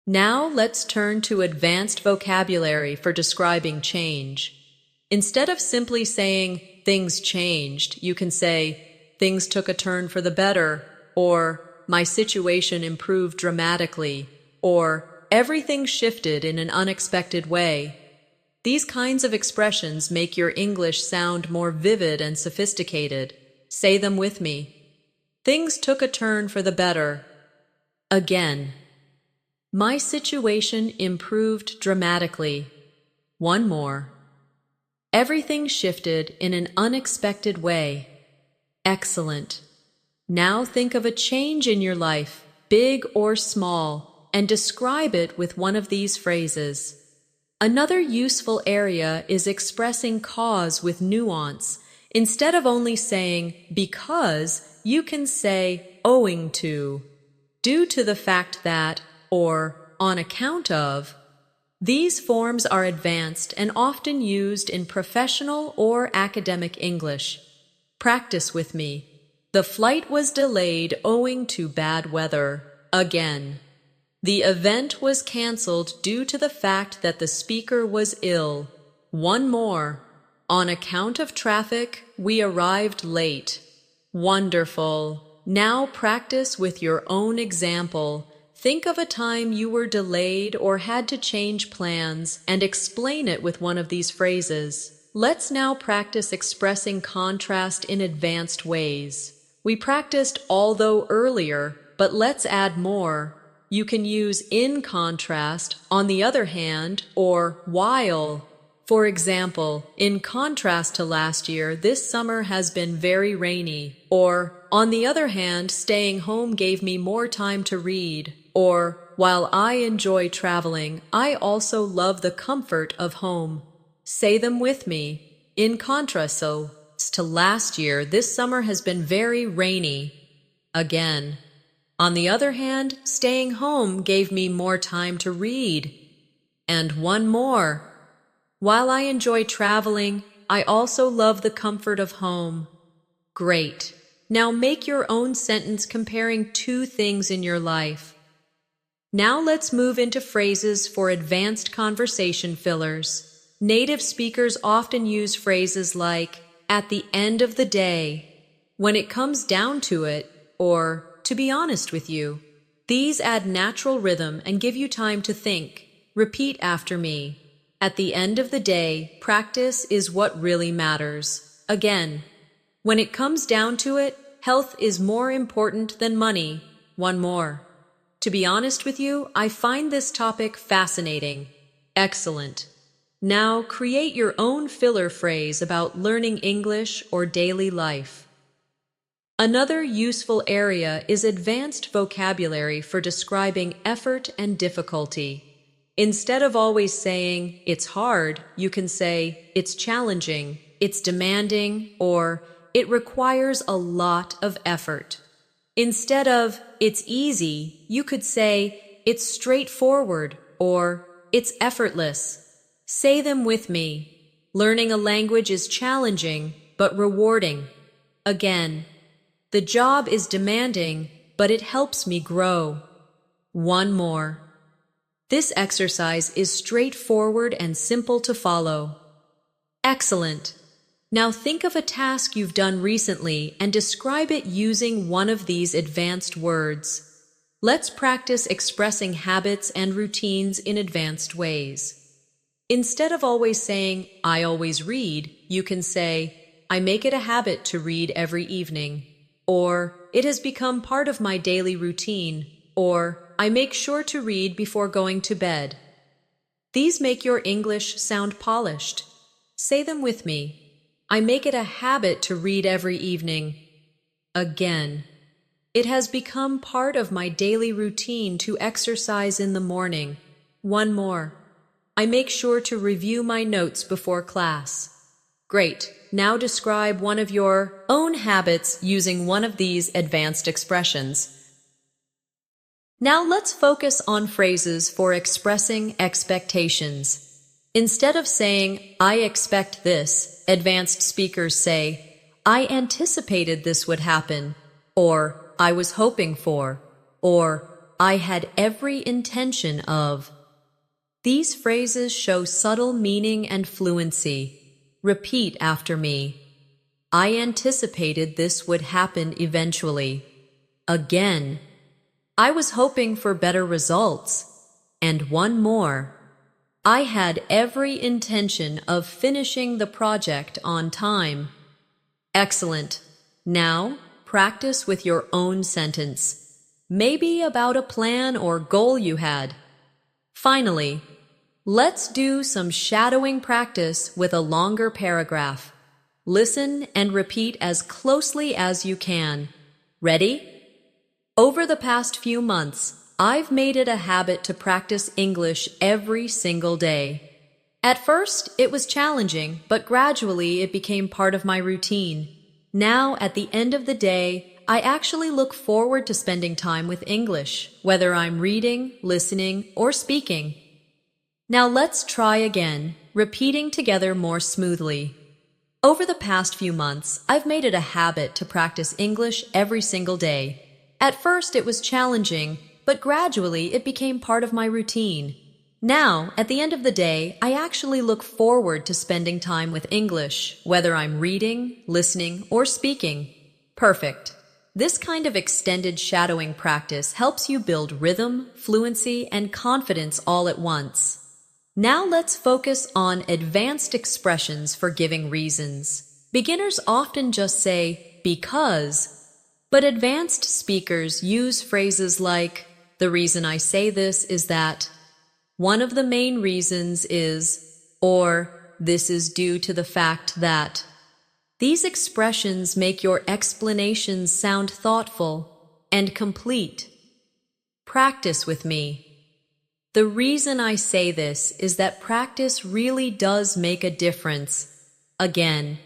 Now let's turn to advanced vocabulary for describing change. Instead of simply saying, things changed, you can say, things took a turn for the better, or my situation improved dramatically, or everything shifted in an unexpected way. These kinds of expressions make your English sound more vivid and sophisticated. Say them with me. Things took a turn for the better. Again. My situation improved dramatically. One more. Everything shifted in an unexpected way. Excellent. Now think of a change in your life, big or small, and describe it with one of these phrases. Another useful area is expressing cause with nuance. Instead of only saying because, you can say owing to, due to the fact that, or on account of. These forms are advanced and often used in professional or academic English. Practice with me. The flight was delayed owing to bad weather. Again. The event was canceled due to the fact that the speaker was ill. One more. On account of traffic, we arrived late. Wonderful. Now practice with your own example. Think of a time you were delayed or had to change plans and explain it with one of these phrases. Let's now practice expressing contrast in advanced ways. We practiced although earlier, but let's add more. You can use in contrast, on the other hand, or while. For example, in contrast to last year, this summer has been very rainy, or On the other hand, staying home gave me more time to read. Or, while I enjoy traveling, I also love the comfort of home. Say them with me. In contrast to last year, this summer has been very rainy. Again. On the other hand, staying home gave me more time to read. And one more. While I enjoy traveling, I also love the comfort of home. Great. Now make your own sentence comparing two things in your life. Now let's move into phrases for advanced conversation fillers. Native speakers often use phrases like, at the end of the day, when it comes down to it, or, to be honest with you. These add natural rhythm and give you time to think. Repeat after me. At the end of the day, practice is what really matters. Again. When it comes down to it, health is more important than money. One more. To be honest with you, I find this topic fascinating. Excellent. Now create your own filler phrase about learning English or daily life. Another useful area is advanced vocabulary for describing effort and difficulty. Instead of always saying, it's hard, you can say, it's challenging, it's demanding, or it requires a lot of effort. Instead of, it's easy, you could say, it's straightforward, or it's effortless. Say them with me. Learning a language is challenging, but rewarding. Again, the job is demanding, but it helps me grow. One more. This exercise is straightforward and simple to follow. Excellent. Now think of a task you've done recently and describe it using one of these advanced words. Let's practice expressing habits and routines in advanced ways. Instead of always saying, I always read, you can say, I make it a habit to read every evening. Or, it has become part of my daily routine. Or, I make sure to read before going to bed. These make your English sound polished. Say them with me. I make it a habit to read every evening. Again. It has become part of my daily routine to exercise in the morning. One more. I make sure to review my notes before class. Great. Now describe one of your own habits using one of these advanced expressions. Now let's focus on phrases for expressing expectations. Instead of saying, I expect this, advanced speakers say, I anticipated this would happen, or I was hoping for, or I had every intention of. These phrases show subtle meaning and fluency. Repeat after me. I anticipated this would happen eventually. Again. I was hoping for better results. And one more. I had every intention of finishing the project on time. Excellent. Now, practice with your own sentence. Maybe about a plan or goal you had. Finally, let's do some shadowing practice with a longer paragraph. Listen and repeat as closely as you can. Ready? Over the past few months, I've made it a habit to practice English every single day. At first, it was challenging, but gradually it became part of my routine. Now, at the end of the day, I actually look forward to spending time with English, whether I'm reading, listening, or speaking. Now let's try again, repeating together more smoothly. Over the past few months, I've made it a habit to practice English every single day. At first, it was challenging, but gradually it became part of my routine. Now, at the end of the day, I actually look forward to spending time with English, whether I'm reading, listening, or speaking. Perfect. This kind of extended shadowing practice helps you build rhythm, fluency, and confidence all at once. Now let's focus on advanced expressions for giving reasons. Beginners often just say, because, but advanced speakers use phrases like, the reason I say this is that, one of the main reasons is, or this is due to the fact that. These expressions make your explanations sound thoughtful and complete. Practice with me. The reason I say this is that practice really does make a difference. Again,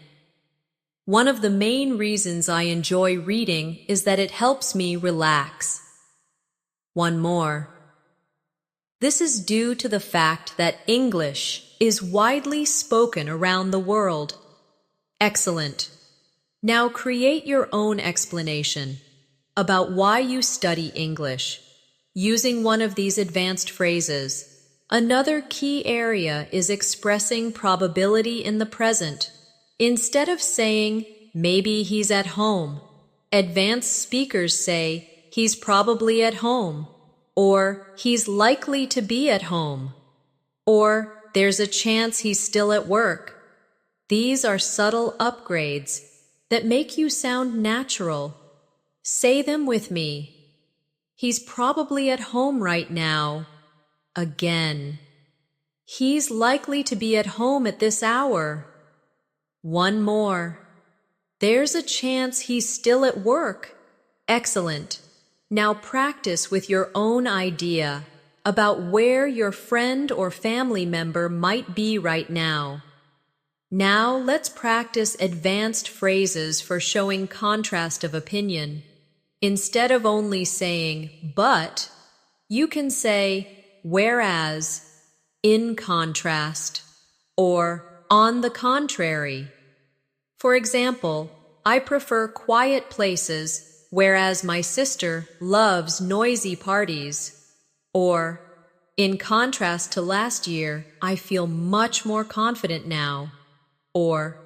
one of the main reasons I enjoy reading is that it helps me relax. One more. This is due to the fact that English is widely spoken around the world. Excellent. Now create your own explanation about why you study English using one of these advanced phrases. Another key area is expressing probability in the present. Instead of saying, maybe he's at home, advanced speakers say, he's probably at home, or he's likely to be at home, or there's a chance he's still at work. These are subtle upgrades that make you sound natural. Say them with me. He's probably at home right now. Again. He's likely to be at home at this hour. One more. There's a chance he's still at work. Excellent. Now practice with your own idea about where your friend or family member might be right now. Now let's practice advanced phrases for showing contrast of opinion. Instead of only saying, but, you can say, whereas, in contrast, or on the contrary. For example, I prefer quiet places, whereas my sister loves noisy parties. Or, in contrast to last year, I feel much more confident now. Or,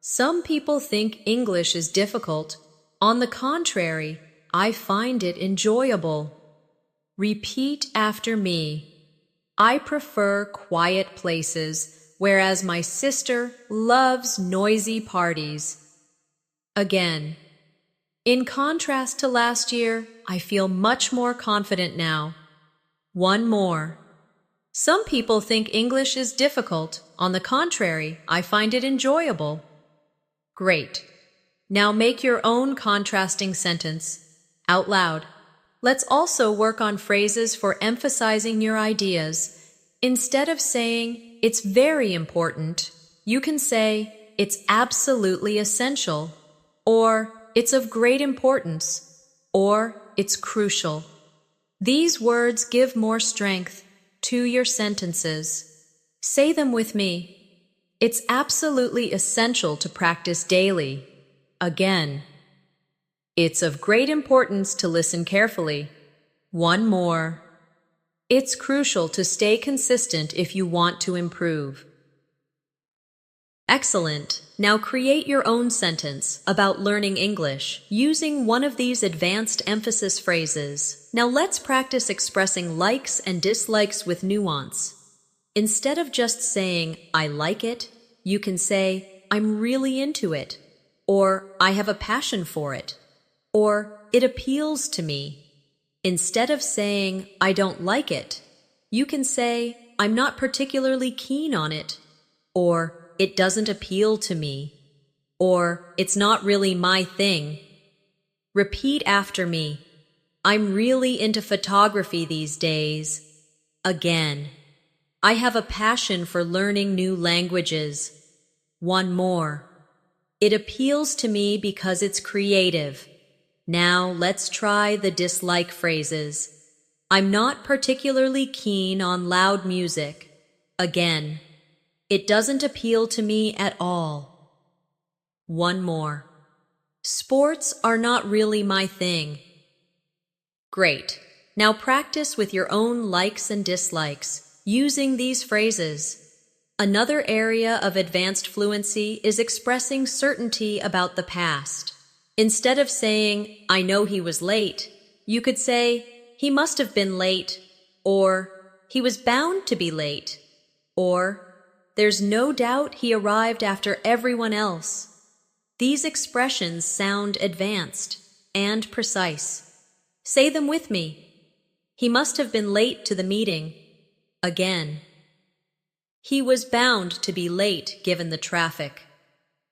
some people think English is difficult. On the contrary, I find it enjoyable. Repeat after me. I prefer quiet places, whereas my sister loves noisy parties. Again, in contrast to last year, I feel much more confident now. One more. Some people think English is difficult. On the contrary, I find it enjoyable. Great. Now make your own contrasting sentence out loud. Let's also work on phrases for emphasizing your ideas. Instead of saying, it's very important, you can say, it's absolutely essential, or it's of great importance, or it's crucial. These words give more strength to your sentences. Say them with me. It's absolutely essential to practice daily. Again. It's of great importance to listen carefully. One more. It's crucial to stay consistent if you want to improve. Excellent. Now create your own sentence about learning English using one of these advanced emphasis phrases. Now let's practice expressing likes and dislikes with nuance. Instead of just saying, I like it, you can say, I'm really into it, or I have a passion for it, or it appeals to me. Instead of saying, I don't like it, you can say, I'm not particularly keen on it, or it doesn't appeal to me, or it's not really my thing. Repeat after me. I'm really into photography these days. Again. I have a passion for learning new languages. One more. It appeals to me because it's creative. Now let's try the dislike phrases. I'm not particularly keen on loud music. Again. It doesn't appeal to me at all. One more. Sports are not really my thing. Great. Now practice with your own likes and dislikes using these phrases. Another area of advanced fluency is expressing certainty about the past. Instead of saying, I know he was late, you could say, he must have been late, or he was bound to be late, or there's no doubt he arrived after everyone else. These expressions sound advanced and precise. Say them with me. He must have been late to the meeting. Again. He was bound to be late given the traffic.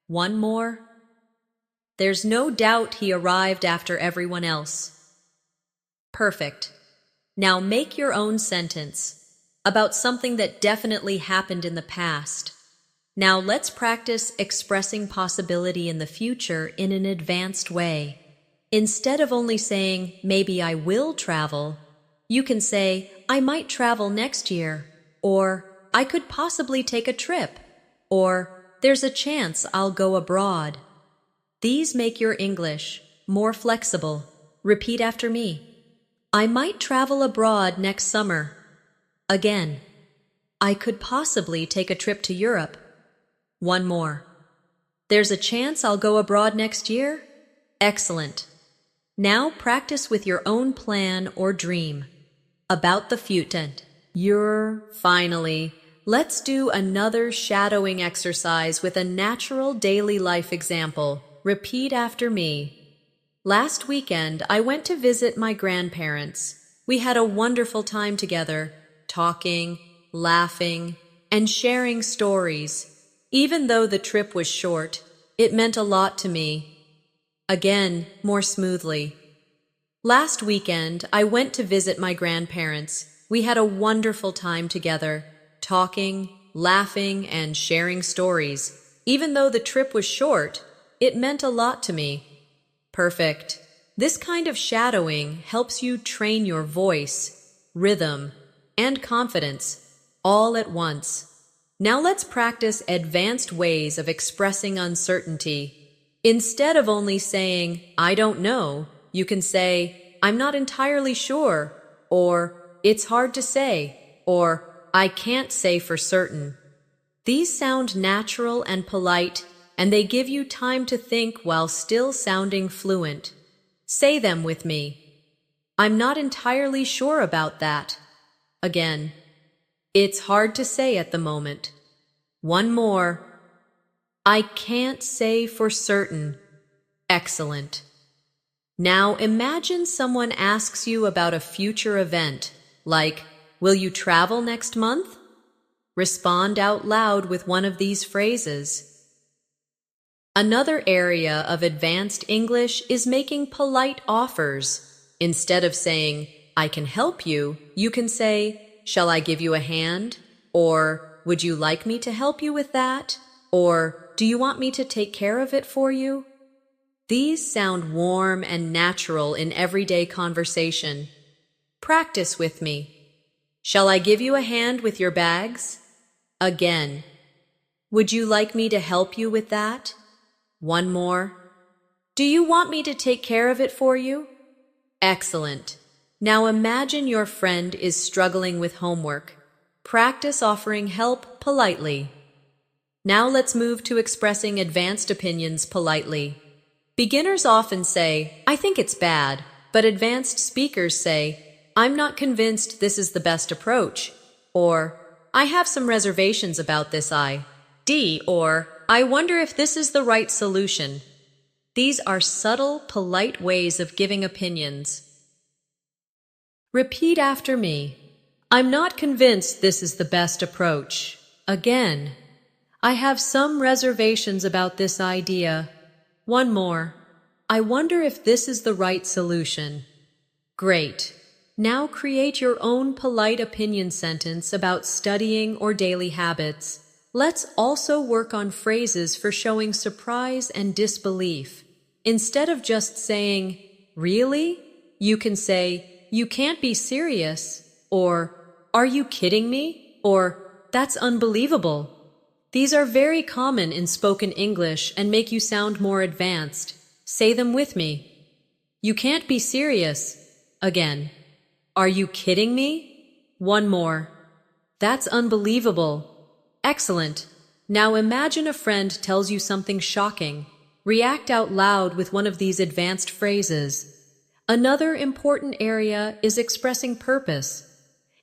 One more. There's no doubt he arrived after everyone else. Perfect. Now make your own sentence about something that definitely happened in the past. Now let's practice expressing possibility in the future in an advanced way. Instead of only saying, maybe I will travel, you can say, I might travel next year, or I could possibly take a trip, or there's a chance I'll go abroad. These make your English more flexible. Repeat after me. I might travel abroad next summer. Again, I could possibly take a trip to Europe. One more. There's a chance I'll go abroad next year? Excellent. Now practice with your own plan or dream about the future. Finally, let's do another shadowing exercise with a natural daily life example. Repeat after me. Last weekend, I went to visit my grandparents. We had a wonderful time together, talking, laughing, and sharing stories. Even though the trip was short, it meant a lot to me. Again, more smoothly. Last weekend, I went to visit my grandparents. We had a wonderful time together, talking, laughing, and sharing stories. Even though the trip was short, it meant a lot to me. Perfect. This kind of shadowing helps you train your voice, rhythm, and confidence all at once. Now let's practice advanced ways of expressing uncertainty. Instead of only saying, I don't know, you can say, I'm not entirely sure, or it's hard to say, or I can't say for certain. These sound natural and polite, and they give you time to think while still sounding fluent. Say them with me. I'm not entirely sure about that. Again, it's hard to say at the moment. One more. I can't say for certain. Excellent. Now imagine someone asks you about a future event, like, will you travel next month? Respond out loud with one of these phrases. Another area of advanced English is making polite offers. Instead of saying, I can help you, you can say, shall I give you a hand? Or, would you like me to help you with that? Or, do you want me to take care of it for you? These sound warm and natural in everyday conversation. Practice with me. Shall I give you a hand with your bags? Again. Would you like me to help you with that? One more. Do you want me to take care of it for you? Excellent. Now imagine your friend is struggling with homework. Practice offering help politely. Now let's move to expressing advanced opinions politely. Beginners often say, I think it's bad, but advanced speakers say, I'm not convinced this is the best approach, or I have some reservations about this idea, or I wonder if this is the right solution. These are subtle, polite ways of giving opinions. Repeat after me. I'm not convinced this is the best approach. Again. I have some reservations about this idea. One more. I wonder if this is the right solution. Great. Now create your own polite opinion sentence about studying or daily habits. Let's also work on phrases for showing surprise and disbelief. Instead of just saying, really? You can say, you can't be serious, or, are you kidding me? Or, that's unbelievable. These are very common in spoken English and make you sound more advanced. Say them with me. You can't be serious. Again. Are you kidding me? One more. That's unbelievable. Excellent. Now imagine a friend tells you something shocking. React out loud with one of these advanced phrases. Another important area is expressing purpose.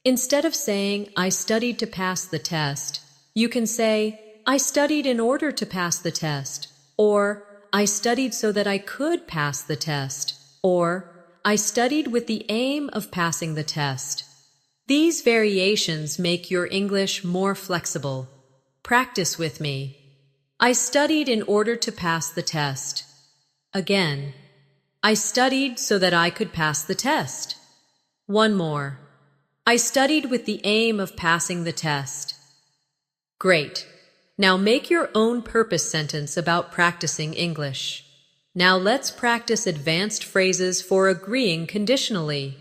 Instead of saying, I studied to pass the test, you can say, I studied in order to pass the test, or I studied so that I could pass the test, or I studied with the aim of passing the test. These variations make your English more flexible. Practice with me. I studied in order to pass the test. Again, I studied so that I could pass the test. One more. I studied with the aim of passing the test. Great. Now make your own purpose sentence about practicing English. Now let's practice advanced phrases for agreeing conditionally.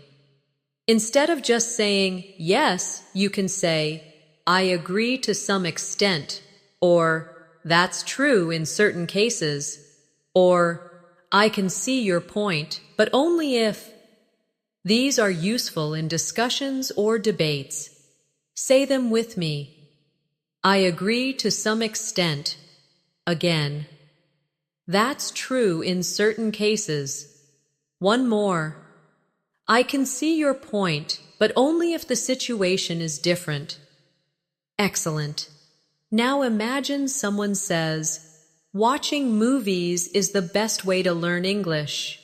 Instead of just saying yes, you can say, I agree to some extent, or that's true in certain cases, or I can see your point, but only if. These are useful in discussions or debates. Say them with me. I agree to some extent. Again. That's true in certain cases. One more. I can see your point, but only if the situation is different. Excellent. Now imagine someone says, watching movies is the best way to learn English.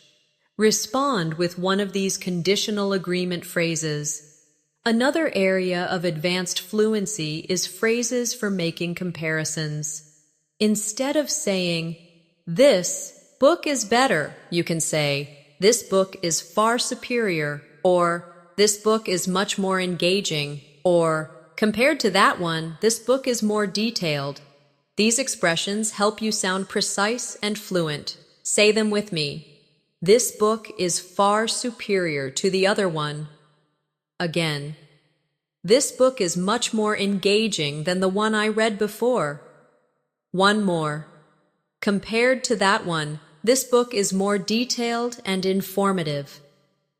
Respond with one of these conditional agreement phrases. Another area of advanced fluency is phrases for making comparisons. Instead of saying, this book is better, you can say, this book is far superior, or this book is much more engaging, or compared to that one, this book is more detailed. These expressions help you sound precise and fluent. Say them with me. This book is far superior to the other one. Again, this book is much more engaging than the one I read before. One more. Compared to that one, this book is more detailed and informative.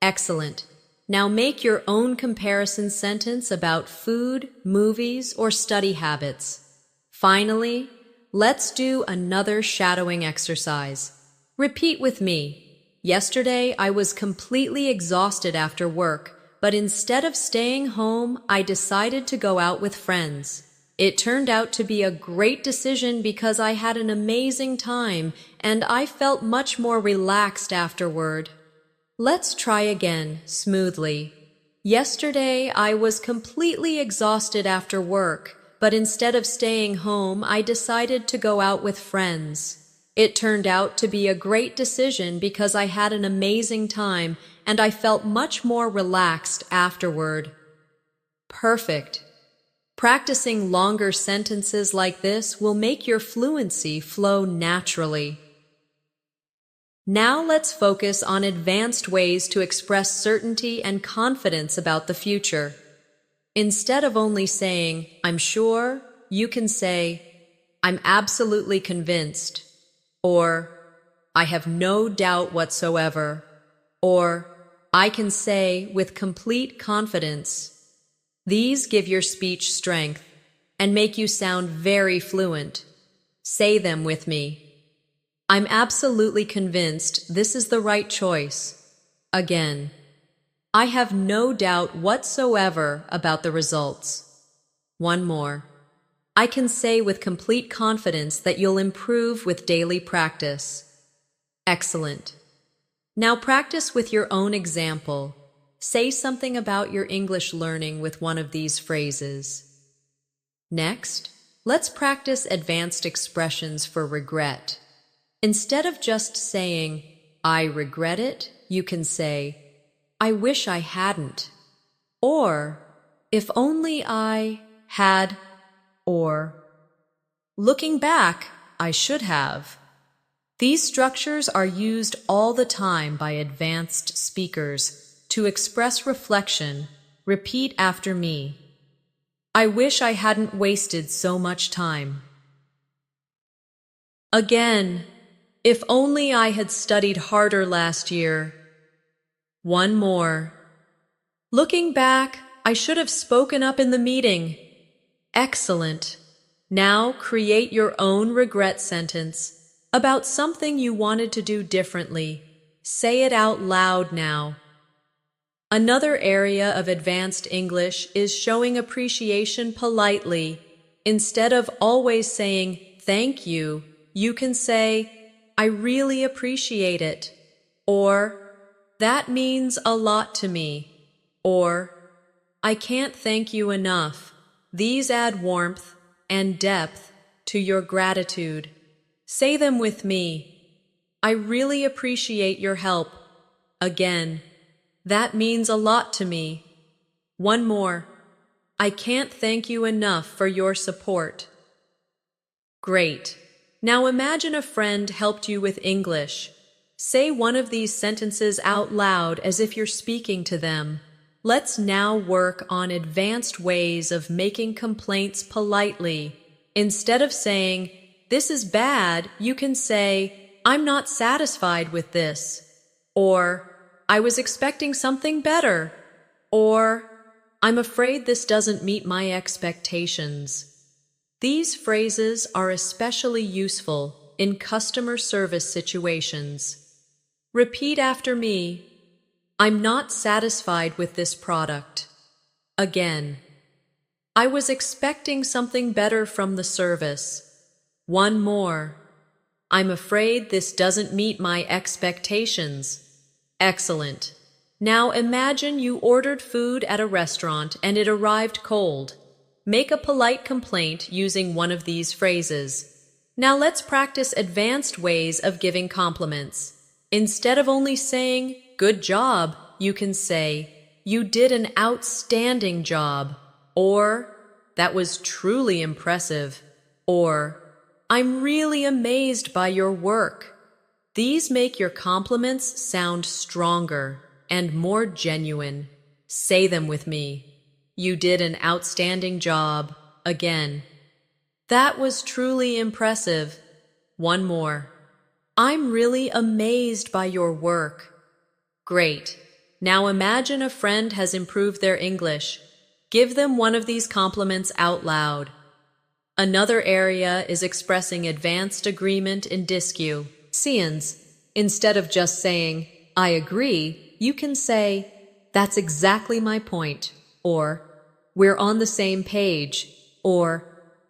Excellent. Now make your own comparison sentence about food, movies, or study habits. Finally, let's do another shadowing exercise. Repeat with me. Yesterday, I was completely exhausted after work, but instead of staying home, I decided to go out with friends. It turned out to be a great decision because I had an amazing time and I felt much more relaxed afterward. Let's try again, smoothly. Yesterday, I was completely exhausted after work, but instead of staying home, I decided to go out with friends. It turned out to be a great decision because I had an amazing time and I felt much more relaxed afterward. Perfect. Practicing longer sentences like this will make your fluency flow naturally. Now let's focus on advanced ways to express certainty and confidence about the future. Instead of only saying, I'm sure, you can say, I'm absolutely convinced, or I have no doubt whatsoever, or I can say with complete confidence. These give your speech strength and make you sound very fluent. Say them with me. I'm absolutely convinced this is the right choice. Again, I have no doubt whatsoever about the results. One more. I can say with complete confidence that you'll improve with daily practice. Excellent. Now practice with your own example. Say something about your English learning with one of these phrases. Next, let's practice advanced expressions for regret. Instead of just saying, I regret it, you can say, I wish I hadn't. Or, if only I had, or, looking back, I should have. These structures are used all the time by advanced speakers to express reflection. Repeat after me. I wish I hadn't wasted so much time. Again, if only I had studied harder last year. One more. Looking back, I should have spoken up in the meeting. Excellent. Now create your own regret sentence about something you wanted to do differently. Say it out loud now. Another area of advanced English is showing appreciation politely. Instead of always saying, thank you, you can say, I really appreciate it. Or, that means a lot to me. Or, I can't thank you enough. These add warmth and depth to your gratitude. Say them with me. I really appreciate your help. Again, that means a lot to me. One more. I can't thank you enough for your support. Great. Now imagine a friend helped you with English. Say one of these sentences out loud as if you're speaking to them. Let's now work on advanced ways of making complaints politely. Instead of saying, "This is bad," you can say, "I'm not satisfied with this," or "I was expecting something better," or "I'm afraid this doesn't meet my expectations." These phrases are especially useful in customer service situations. Repeat after me. I'm not satisfied with this product. Again. I was expecting something better from the service. One more. I'm afraid this doesn't meet my expectations. Excellent. Now imagine you ordered food at a restaurant and it arrived cold. Make a polite complaint using one of these phrases. Now let's practice advanced ways of giving compliments. Instead of only saying, "Good job," you can say, "You did an outstanding job," or "That was truly impressive," or "I'm really amazed by your work." These make your compliments sound stronger and more genuine. Say them with me. You did an outstanding job. Again. That was truly impressive. One more. I'm really amazed by your work. Great. Now imagine a friend has improved their English. Give them one of these compliments out loud. Another area is expressing advanced agreement in discussions. Instead of just saying, "I agree," you can say, "That's exactly my point," or "We're on the same page," or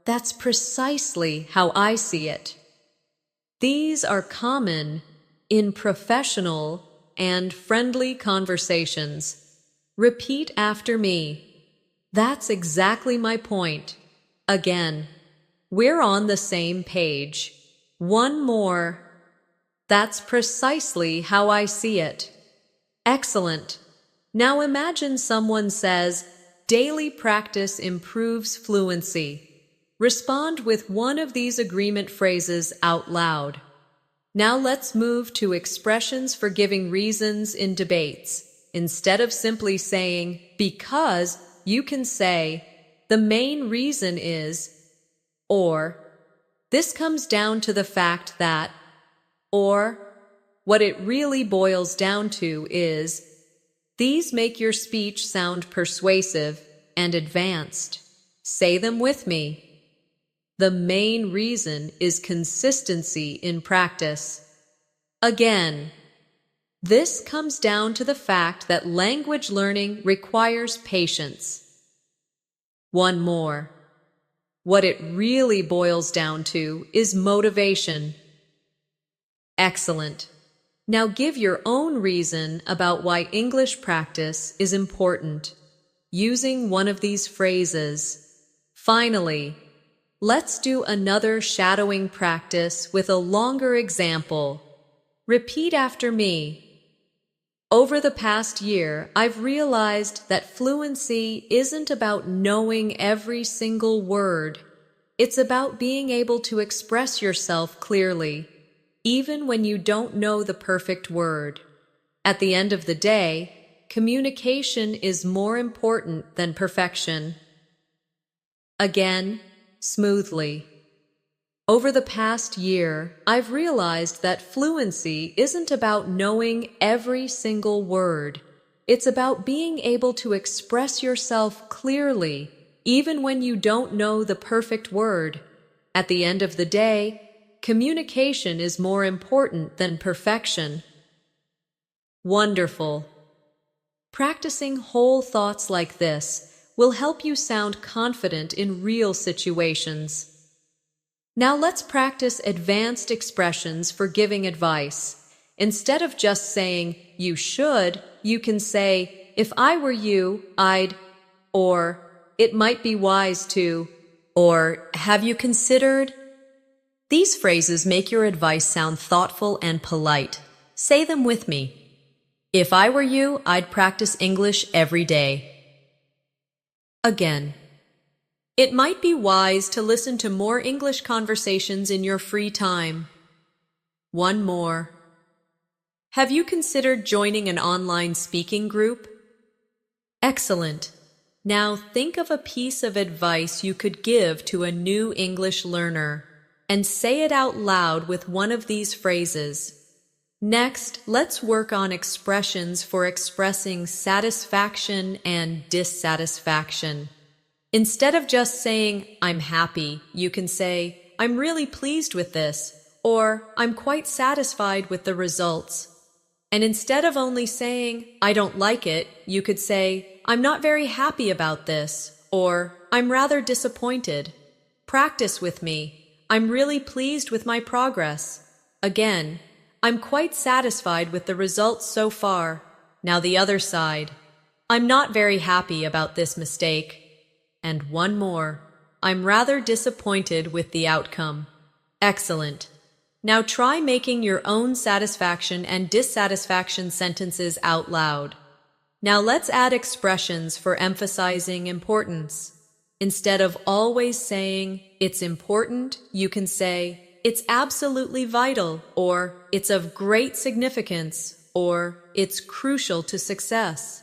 "That's precisely how I see it." These are common in professional and friendly conversations. Repeat after me. That's exactly my point. Again, we're on the same page. One more. That's precisely how I see it. Excellent. Now imagine someone says, "Daily practice improves fluency." Respond with one of these agreement phrases out loud. Now let's move to expressions for giving reasons in debates. Instead of simply saying, "Because," you can say, "The main reason is," or "This comes down to the fact that," or "What it really boils down to is." These make your speech sound persuasive and advanced. Say them with me. The main reason is consistency in practice. Again, this comes down to the fact that language learning requires patience. One more. What it really boils down to is motivation. Excellent. Now give your own reason about why English practice is important, using one of these phrases. Finally, let's do another shadowing practice with a longer example. Repeat after me. Over the past year, I've realized that fluency isn't about knowing every single word. It's about being able to express yourself clearly, even when you don't know the perfect word. At the end of the day, communication is more important than perfection. Again, smoothly. Over the past year, I've realized that fluency isn't about knowing every single word. It's about being able to express yourself clearly, even when you don't know the perfect word. At the end of the day, communication is more important than perfection. Wonderful. Practicing whole thoughts like this will help you sound confident in real situations. Now let's practice advanced expressions for giving advice. Instead of just saying, "You should," you can say, "If I were you, I'd," or "It might be wise to," or "Have you considered?" These phrases make your advice sound thoughtful and polite. Say them with me. If I were you, I'd practice English every day. Again, it might be wise to listen to more English conversations in your free time. One more. Have you considered joining an online speaking group? Excellent. Now think of a piece of advice you could give to a new English learner and say it out loud with one of these phrases. Next, let's work on expressions for expressing satisfaction and dissatisfaction. Instead of just saying, "I'm happy," you can say, "I'm really pleased with this," or "I'm quite satisfied with the results." And instead of only saying, "I don't like it," you could say, "I'm not very happy about this," or "I'm rather disappointed." Practice with me. I'm really pleased with my progress. Again, I'm quite satisfied with the results so far. Now the other side. I'm not very happy about this mistake. And one more. I'm rather disappointed with the outcome. Excellent. Now try making your own satisfaction and dissatisfaction sentences out loud. Now let's add expressions for emphasizing importance. Instead of always saying, "It's important," you can say, "It's absolutely vital," or "It's of great significance," or "It's crucial to success."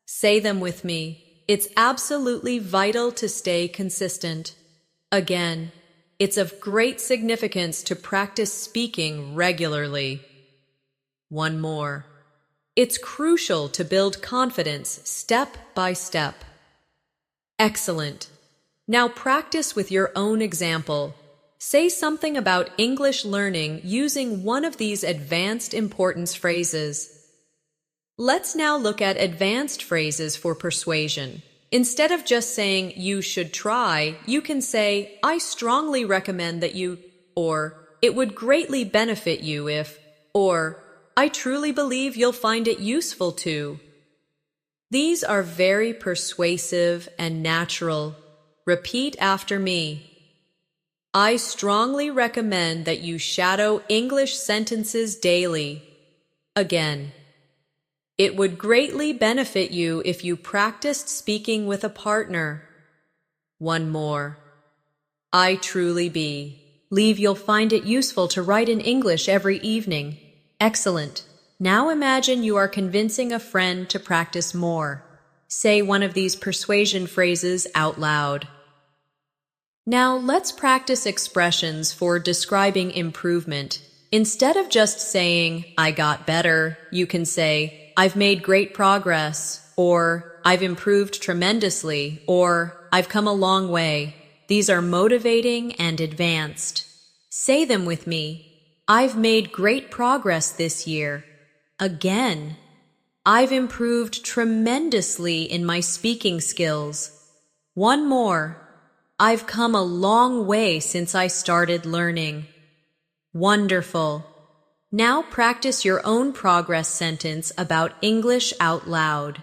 Say them with me. It's absolutely vital to stay consistent. Again, it's of great significance to practice speaking regularly. One more. It's crucial to build confidence step by step. Excellent. Now practice with your own example. Say something about English learning using one of these advanced importance phrases. Let's now look at advanced phrases for persuasion. Instead of just saying, "You should try," you can say, "I strongly recommend that you," or "It would greatly benefit you if," or "I truly believe you'll find it useful to." These are very persuasive and natural. Repeat after me. I strongly recommend that you shadow English sentences daily. Again. It would greatly benefit you if you practiced speaking with a partner. One more. I truly believe you'll find it useful to write in English every evening. Excellent. Now imagine you are convincing a friend to practice more. Say one of these persuasion phrases out loud. Now let's practice expressions for describing improvement. Instead of just saying, "I got better," you can say, "I've made great progress," or "I've improved tremendously," or "I've come a long way." These are motivating and advanced. Say them with me. I've made great progress this year. Again. I've improved tremendously in my speaking skills. One more. I've come a long way since I started learning. Wonderful. Now practice your own progress sentence about English out loud.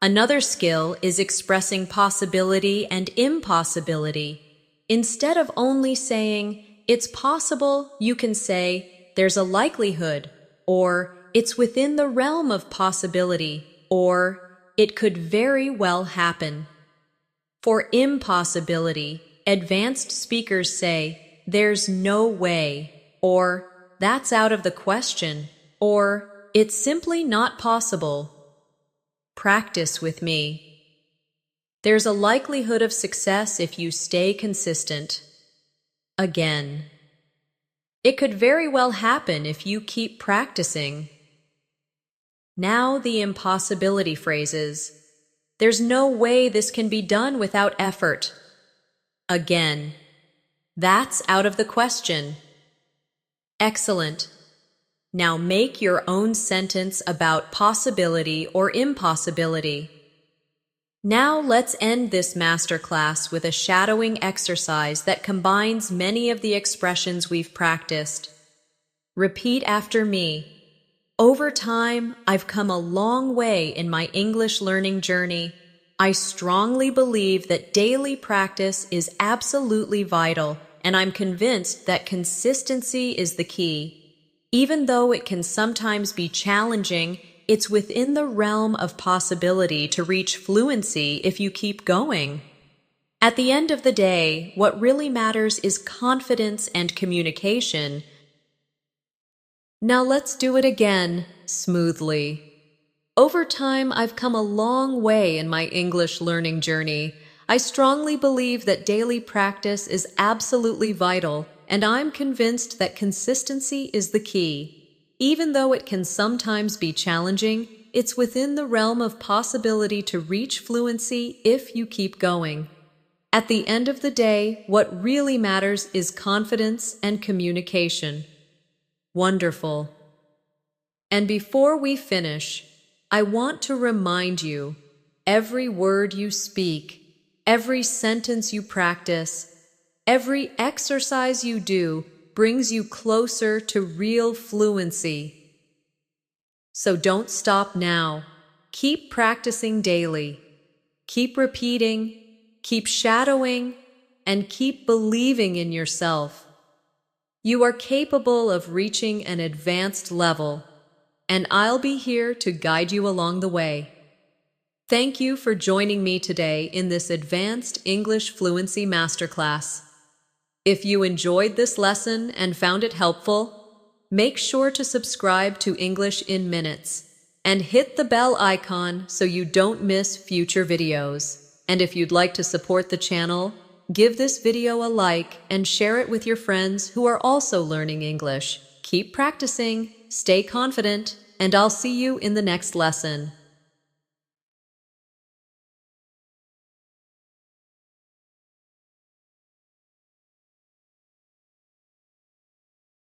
Another skill is expressing possibility and impossibility. Instead of only saying, "It's possible," you can say, "There's a likelihood," or "It's within the realm of possibility," or "It could very well happen." For impossibility, advanced speakers say, "There's no way," or "That's out of the question," or "It's simply not possible." Practice with me. There's a likelihood of success if you stay consistent. Again. It could very well happen if you keep practicing. Now the impossibility phrases. There's no way this can be done without effort. Again. That's out of the question. Excellent. Now make your own sentence about possibility or impossibility. Now let's end this masterclass with a shadowing exercise that combines many of the expressions we've practiced. Repeat after me. Over time, I've come a long way in my English learning journey. I strongly believe that daily practice is absolutely vital, and I'm convinced that consistency is the key. Even though it can sometimes be challenging, it's within the realm of possibility to reach fluency if you keep going. At the end of the day, what really matters is confidence and communication. Now let's do it again, smoothly. Over time, I've come a long way in my English learning journey. I strongly believe that daily practice is absolutely vital, and I'm convinced that consistency is the key. Even though it can sometimes be challenging, it's within the realm of possibility to reach fluency if you keep going. At the end of the day, what really matters is confidence and communication. Wonderful. And before we finish, I want to remind you, every word you speak, every sentence you practice, every exercise you do brings you closer to real fluency. So don't stop now. Keep practicing daily. Keep repeating. Keep shadowing, and keep believing in yourself. You are capable of reaching an advanced level, and I'll be here to guide you along the way. Thank you for joining me today in this Advanced English Fluency Masterclass. If you enjoyed this lesson and found it helpful, make sure to subscribe to English in Minutes and hit the bell icon so you don't miss future videos. And if you'd like to support the channel, give this video a like and share it with your friends who are also learning English. Keep practicing, stay confident, and I'll see you in the next lesson.